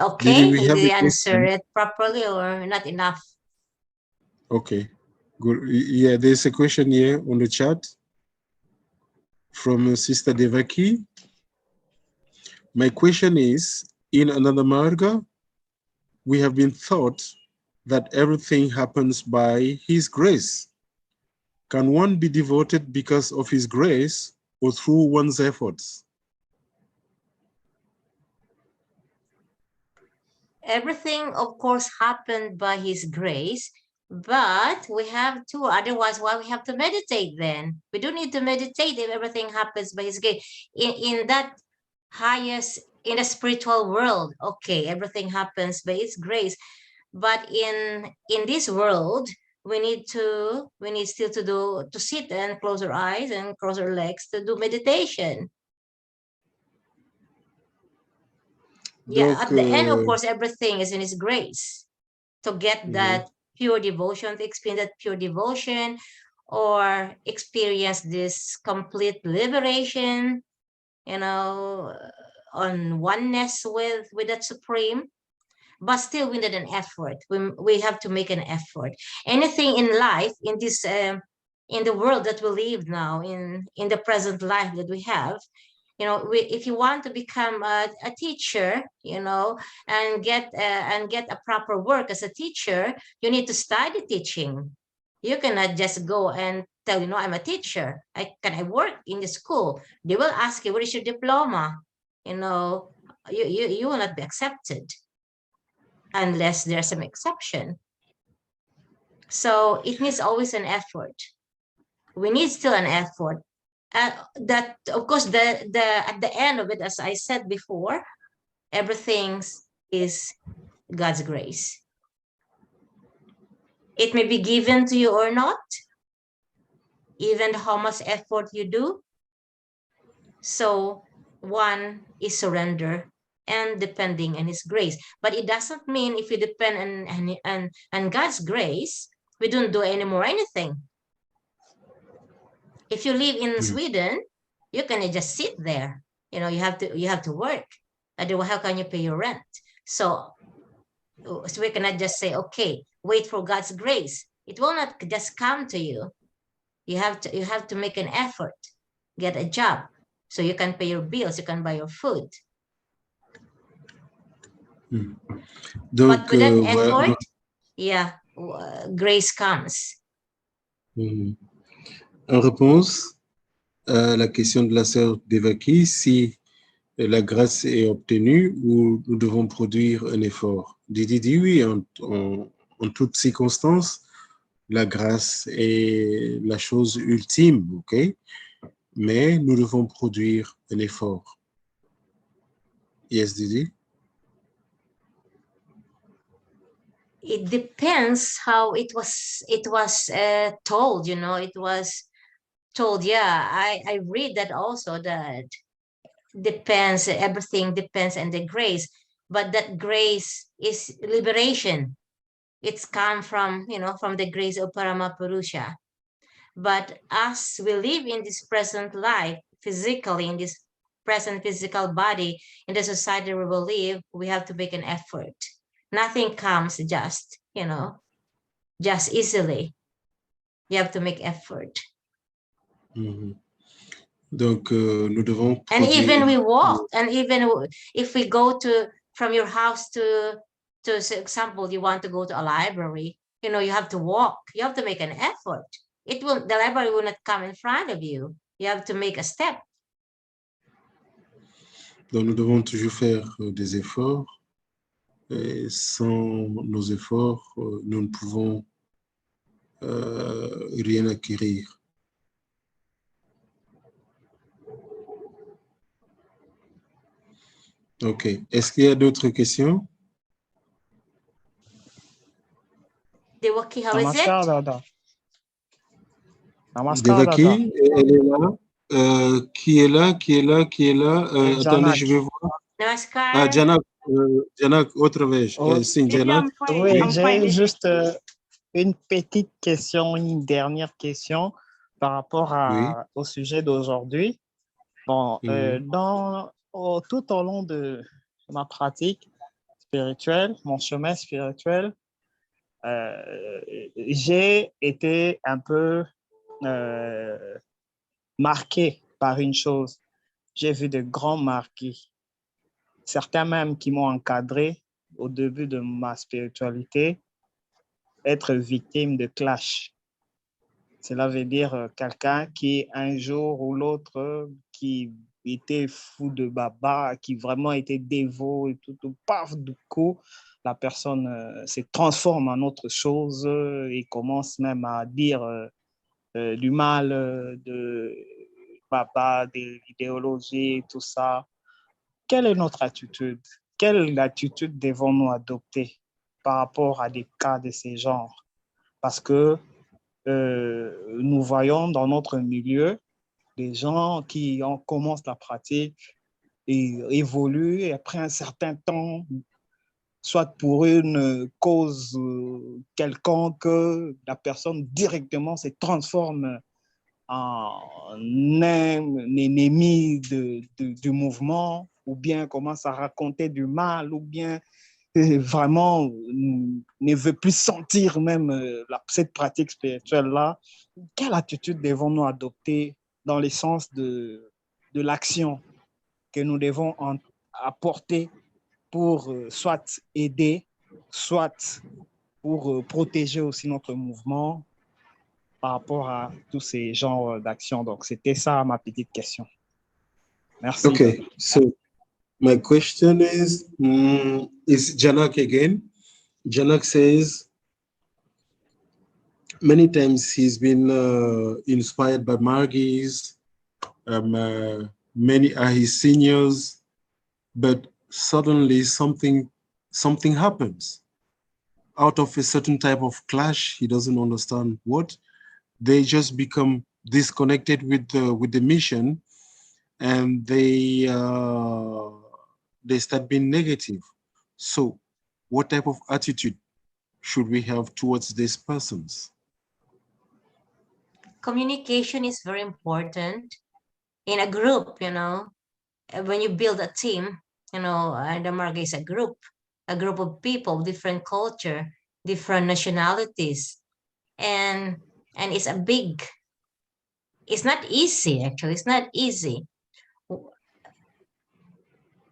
okay, Didi, we have did a I answer question. it properly or not enough? Okay, good. Yeah, there's a question here on the chat from Sister Devaki. My question is, in Ananda Marga, we have been taught that everything happens by His grace. Can one be devoted because of His grace or through one's efforts? Everything, of course, happened by His grace, but we have to, otherwise, why we have to meditate then? We don't need to meditate if everything happens by His grace. In that highest, in the spiritual world, okay, everything happens by His grace. But in this world, we need still to sit and close our eyes and cross our legs to do meditation. Yeah, at the end, of course, everything is in His grace. To get that pure devotion, to experience that pure devotion, or experience this complete liberation, on oneness with that supreme. But still, we need an effort. We have to make an effort. Anything in life, in this, in the world that we live now, in the present life that we have, if you want to become a teacher, and get a proper work as a teacher, you need to study teaching. You cannot just go and tell, I'm a teacher. Can I work in the school? They will ask you, what is your diploma? You will not be accepted unless there's some exception. So it needs always an effort. We need still an effort. That, of course, at the end of it, as I said before, everything is God's grace. It may be given to you or not, even how much effort you do. So one is surrender and depending on His grace. But it doesn't mean if you depend on God's grace, we don't do anymore anything. If you live in Sweden, you can just sit there. You have to work. Otherwise, how can you pay your rent? So we cannot just say, okay, wait for God's grace. It will not just come to you. You have to make an effort, get a job, so you can pay your bills, you can buy your food. Donc, but with that effort, yeah, grace comes. En réponse à la question de la sœur Devaki, si la grâce est obtenue ou nous devons produire un effort. Didi dit oui, en toutes circonstances, la grâce est la chose ultime, ok? Mais nous devons produire un effort. Yes, Didi? It depends how it was told, you know, it was told. Yeah, I read that also, that depends, everything depends on the grace, but that grace is liberation. It's come from, you know, from the grace of Paramapurusha. But as we live in this present life, physically, in this present physical body, in the society where we live, we have to make an effort. Nothing comes just, you know, just easily. You have to make effort. Donc, nous devons And produire... even we walk, and even if we go to from your house to for example, you want to go to a library, you know, you have to walk. You have to make an effort. The library will not come in front of you. You have to make a step. Donc, nous devons toujours faire des efforts. Et sans nos efforts, nous ne pouvons rien acquérir. OK. Est-ce qu'il y a d'autres questions? Devaki, how is it? Namaskar, Dada. Namaskar, Devaki, Dada. elle est là. Qui est là? Attendez, Janak. je vais voir. Namaskar. Ah, Janak, outra vez. Oui. Sim, Janak. Oui, j'ai juste une petite question, une dernière question par rapport au sujet d'aujourd'hui. Bon, tout au long de ma pratique spirituelle, mon chemin spirituel, j'ai été un peu marqué par une chose. J'ai vu de grands marquis, certains même qui m'ont encadré au début de ma spiritualité, être victime de clash. Cela veut dire quelqu'un qui, un jour ou l'autre, qui était fou de baba, qui vraiment était dévot et tout, paf, du coup, la personne se transforme en autre chose et commence même à dire du mal de baba, de l'idéologie, tout ça. Quelle est notre attitude? Quelle attitude devons-nous adopter par rapport à des cas de ce genre? Parce que nous voyons dans notre milieu des gens qui commencent la pratique et évoluent et après un certain temps, soit pour une cause quelconque, la personne directement se transforme en un ennemi du mouvement, ou bien commence à raconter du mal, ou bien vraiment ne veut plus sentir même cette pratique spirituelle-là. Quelle attitude devons-nous adopter dans le sens de l'action que nous devons apporter pour soit aider, soit pour protéger aussi notre mouvement par rapport à tous ces genres d'actions? Donc, c'était ça ma petite question. Merci. Okay, so my question is Janak again. Janak says many times he's been inspired by Margis. Many are his seniors, but suddenly something happens. Out of a certain type of clash, he doesn't understand what. They just become disconnected with the mission, and they start being negative. So, what type of attitude should we have towards these persons? Communication is very important in a group, you know. When you build a team, you know, and the market is a group of people, different culture, different nationalities, and it's not easy, actually. It's not easy.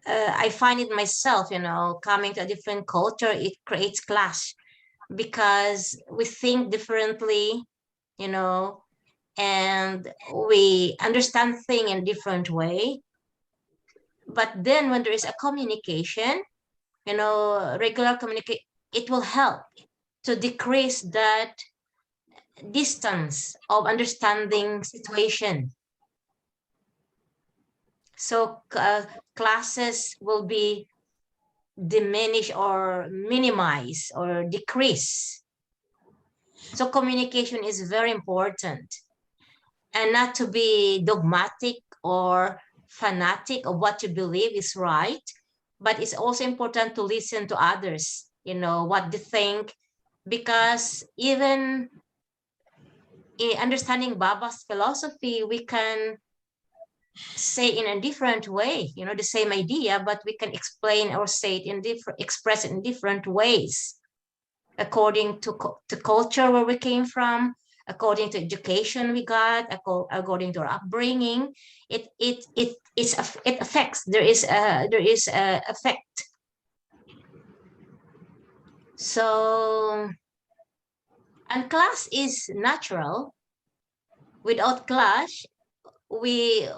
I find it myself, you know, coming to a different culture, it creates clash. because we think differently, you know, and we understand things in different way. But then when there is a communication, you know, regular communicate, it will help to decrease that distance of understanding situation. So classes will be diminished or minimized or decrease. So communication is very important, and not to be dogmatic or fanatic of what you believe is right, but it's also important to listen to others, you know, what they think, because even in understanding Baba's philosophy, we can say in a different way, you know, the same idea, but we can explain or say it in different, express it in different ways, according to culture where we came from, according to education we got, according to our upbringing. It affects. There is a effect. So, and class is natural. Without class, we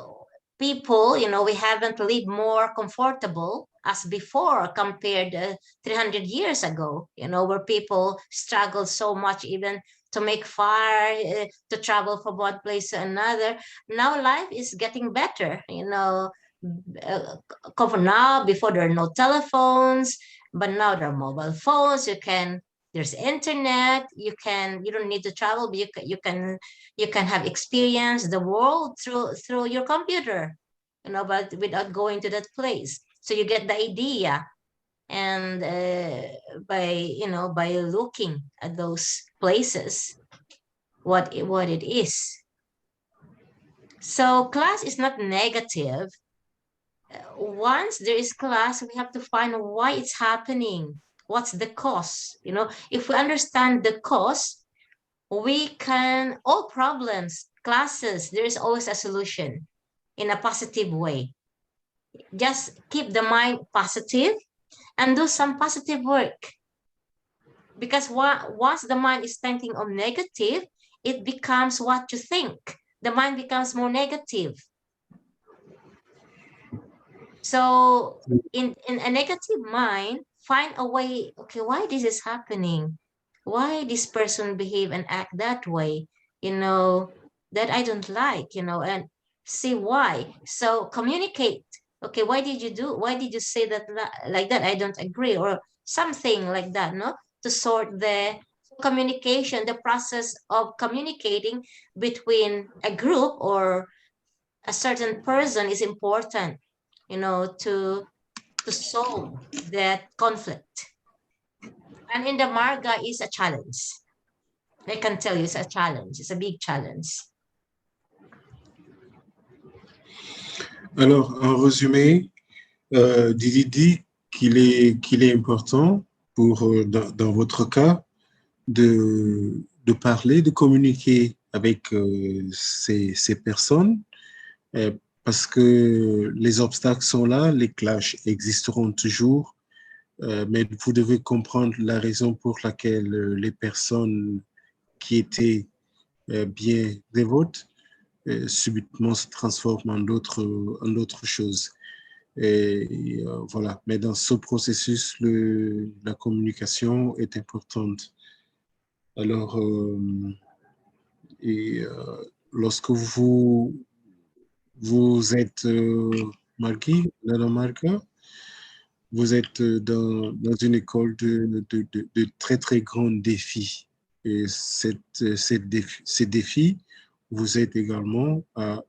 people, you know, we haven't lived more comfortable as before compared 300 years ago, you know, where people struggled so much even to make fire, to travel from one place to another. Now life is getting better, you know. Now, before there are no telephones, but now there are mobile phones. There's internet. You don't need to travel, but you can have experience the world through your computer, you know, but without going to that place. So you get the idea, and by looking at those places, what it is. So class is not negative. Once there is class, we have to find why it's happening. What's the cause? You know, if we understand the cause, we can, all problems, classes, there is always a solution in a positive way. Just keep the mind positive and do some positive work. Because once the mind is thinking of negative, it becomes what you think. The mind becomes more negative. So in a negative mind, find a way, okay, why this is happening? Why this person behave and act that way, you know, that I don't like, you know, and see why. So communicate. Okay, why did you say that like that? I don't agree, or something like that, no? To sort the communication, the process of communicating between a group or a certain person is important, you know, to solve that conflict. And in the Marga is a challenge. I can tell you it's a challenge. It's a big challenge. Alors, en résumé, Didi dit qu'il est important pour, dans votre cas, de parler, de communiquer avec ces personnes, parce que les obstacles sont là, les clashs existeront toujours, mais vous devez comprendre la raison pour laquelle les personnes qui étaient bien dévotes subitement se transforment en d'autres choses. Et voilà. Mais dans ce processus, la communication est importante. Alors, lorsque vous êtes marqué, Nana Marca, vous êtes dans une école de très, très grands défis. Et ces défis vous aident également à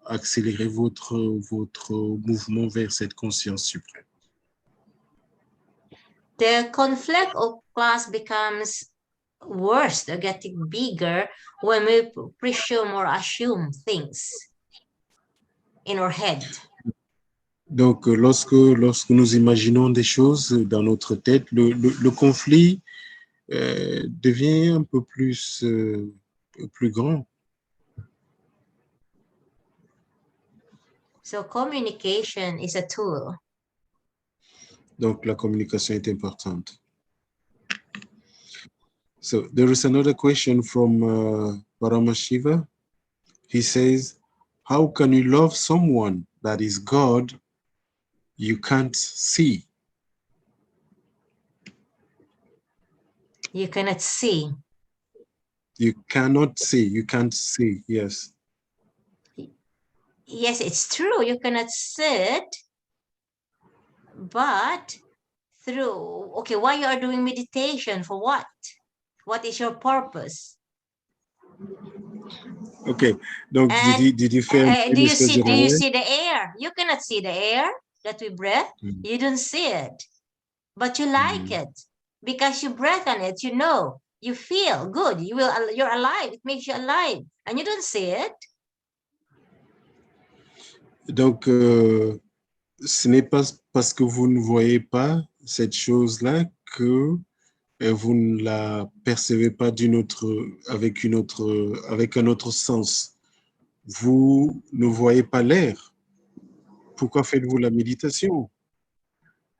accélérer votre mouvement vers cette conscience suprême. The conflict of class becomes worse, they're getting bigger when we presume or assume things in our head. Donc, lorsque nous imaginons des choses dans notre tête, le conflit devient un peu plus grand. So communication is a tool. Donc, la communication est importante. So there is another question from Paramashiva. He says, how can you love someone that is God you can't see? You cannot see. You cannot see. You can't see. Yes. Yes, it's true. You cannot see it, but through, okay, why you are doing meditation? For what? What is your purpose? Okay. Donc, And did you faire do une you espèce see? de Do you relais? see the air? You cannot see the air that we breathe. You don't see it, but you like it because you breathe on it. You know, you feel good. You're alive. It makes you alive, and you don't see it. Donc, ce n'est pas parce que vous ne voyez pas cette chose-là que vous ne la percevez pas avec un autre sens. Vous ne voyez pas l'air. Pourquoi faites-vous la méditation?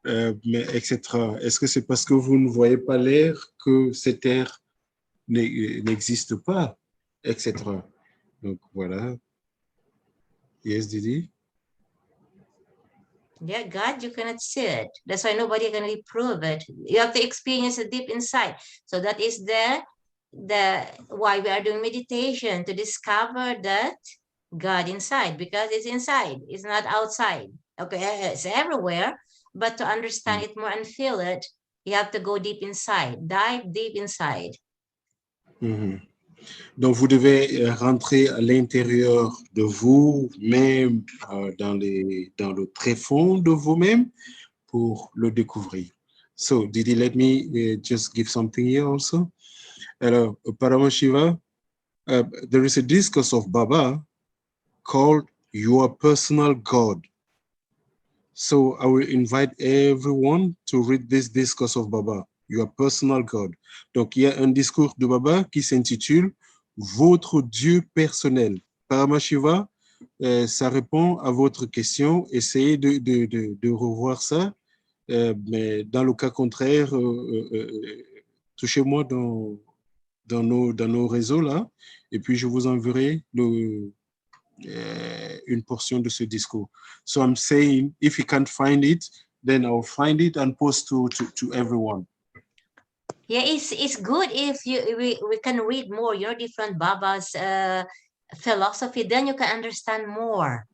Etc. Est-ce que c'est parce que vous ne voyez pas l'air que cet air n'existe pas, etc. Donc voilà. Yes, Didi? Yeah, God, you cannot see it. That's why nobody can prove it. You have to experience it deep inside. So that is the why we are doing meditation, to discover that God inside, because it's inside, it's not outside. Okay, it's everywhere, but to understand it more and feel it, you have to go deep inside, dive deep inside. Donc, vous devez rentrer à l'intérieur de vous, même dans le tréfonds de vous-même, pour le découvrir. So, Didi, let me just give something here also. Alors, Paramashiva, there is a discourse of Baba called Your Personal God. So, I will invite everyone to read this discourse of Baba, Your Personal God. Donc, il y a un discours de Baba qui s'intitule Votre Dieu personnel. Paramashiva, ça répond à votre question. Essayez de revoir ça. Mais dans le cas contraire, touchez-moi dans nos réseaux là, et puis je vous enverrai une portion de ce discours. So I'm saying, if you can't find it, then I'll find it and post to everyone. Yeah, it's good if we can read more, different Baba's philosophy, then you can understand more.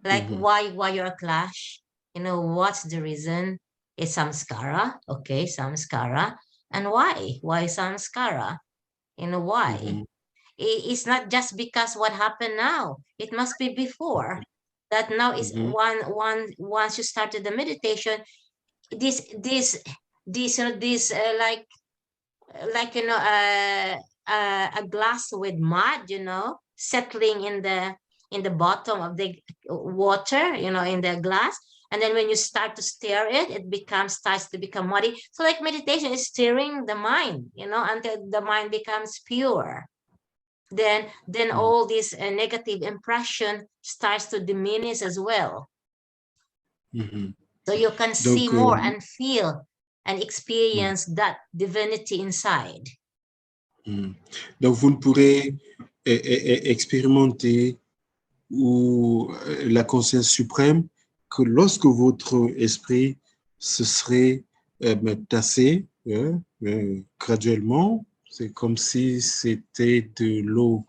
Like why you're a clash, what's the reason? It's samskara, okay, samskara. And why samskara? Why? It's not just because what happened now. It must be before. That now is once you started the meditation, this like a glass with mud, settling in the bottom of the water, in the glass. And then when you start to stir it, starts to become muddy. So like meditation is stirring the mind, until the mind becomes pure. Then all this negative impression starts to diminish as well. So you can see more and feel and experience that divinity inside. Donc vous ne pourrez expérimenter la conscience suprême que lorsque votre esprit se serait tassé graduellement. C'est comme si c'était de l'eau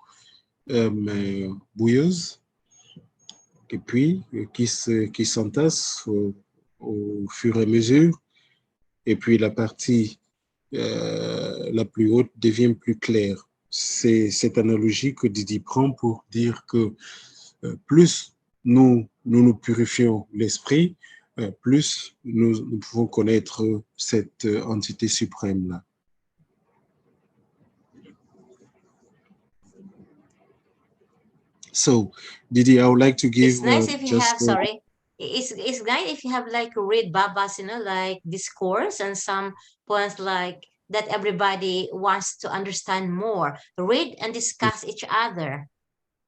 bouilleuse et puis qui s'entasse au fur et à mesure. Et puis la partie la plus haute devient plus claire. C'est cette analogie que Didi prend pour dire que plus nous purifions l'esprit, plus nous pouvons connaître cette entité suprême-là. So, Didi, I would like to give... It's nice if you have, sorry. It's nice if you have like read Baba's, like discourse and some points like that everybody wants to understand more. Read and discuss each other.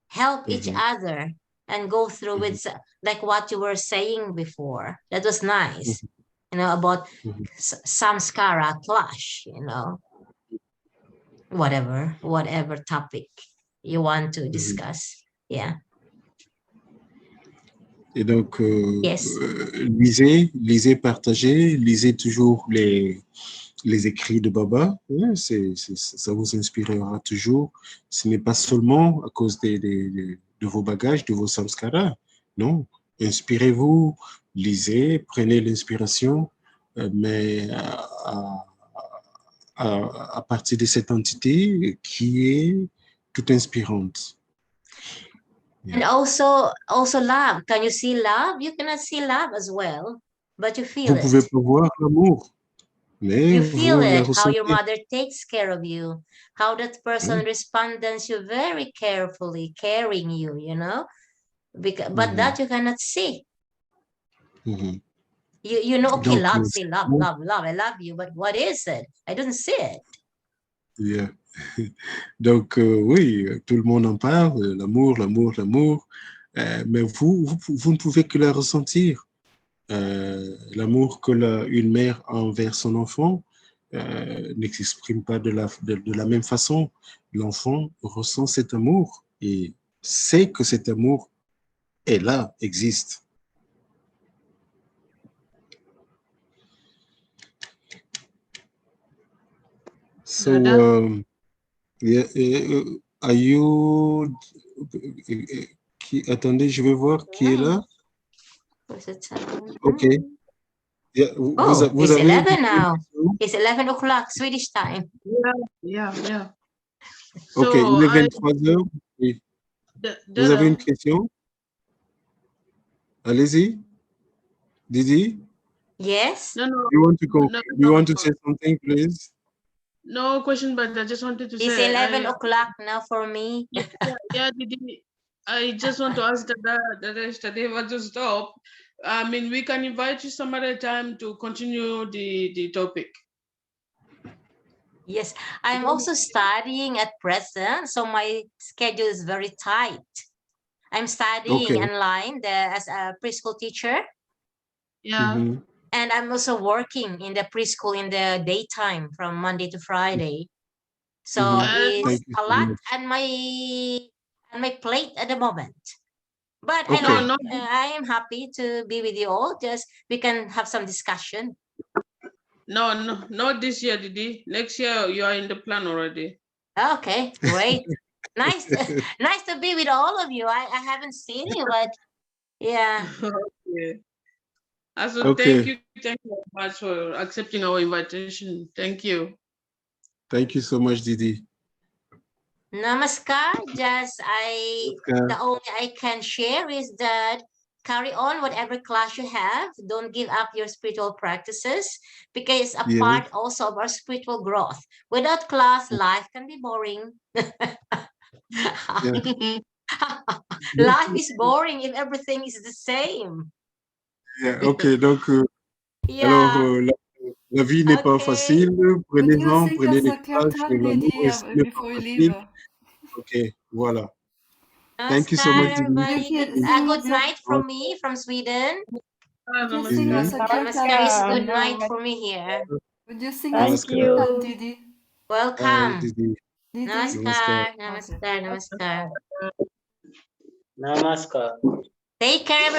Help each other and go through with like what you were saying before. That was nice, about samskara clash, whatever topic you want to discuss. Yeah. Et donc, Yes. lisez, partagez, lisez toujours les écrits de Baba. Ouais, ça vous inspirera toujours. Ce n'est pas seulement à cause de vos bagages, de vos samskaras. Non, inspirez-vous, lisez, prenez l'inspiration, mais à partir de cette entité qui est toute inspirante. And also love. Can you see love? You cannot see love as well, but you feel Vous pouvez it. pas voir l'amour, mais You feel vous la it, how your ressentez. mother takes care of you, how that person responds you very carefully, caring you, you know? But that you cannot see. Mhm. You know, okay, Donc, love, say love, love, love, I love you, but what is it? I don't see it. yeah. Donc, oui, tout le monde en parle, l'amour, l'amour, l'amour, mais vous ne pouvez que la ressentir. L'amour que une mère a envers son enfant ne s'exprime pas de la même façon. L'enfant ressent cet amour et sait que cet amour est là, existe. So, yeah, are you... Attendez, je vais voir qui est là. What's the time? OK. Yeah, Oh, vous it's avez 11 now. It's 11 o'clock Swedish time. Yeah. OK, So il est 23 heures. Oui. Vous avez une question? Allez-y. Didi? Yes? No. You want to go? You want to say something, please? No question, but I just wanted to It's say 11 o'clock now for me. Yeah, Didi. I just want to ask that yesterday was to stop. I mean, we can invite you some other time to continue the topic. Yes, I'm also studying at present, so my schedule is very tight. I'm studying online as a preschool teacher. Yeah. And I'm also working in the preschool in the daytime from Monday to Friday. So it's a lot on my plate at the moment. But I am happy to be with you all. Just we can have some discussion. No, not this year, Didi. Next year you are in the plan already. Okay, great. Nice to be with all of you. I haven't seen you, but yeah. Okay. Also, thank you very much for accepting our invitation. Thank you. Thank you so much, Didi. Namaskar. The only I can share is that carry on whatever class you have. Don't give up your spiritual practices because a part also of our spiritual growth. Without class, life can be boring. Life is boring if everything is the same. Yeah, ok, donc, alors, la vie n'est pas facile. Prenez-en, prenez des courage. L'amour aussi n'est pas facile. Ok, voilà. Thank you so much, Didi. A good night from me from Sweden. Namaskar is good night for me here. Would you sing Thank you. Didi? Welcome. Didi. Namaskar. Namaskar. Take care, everyone.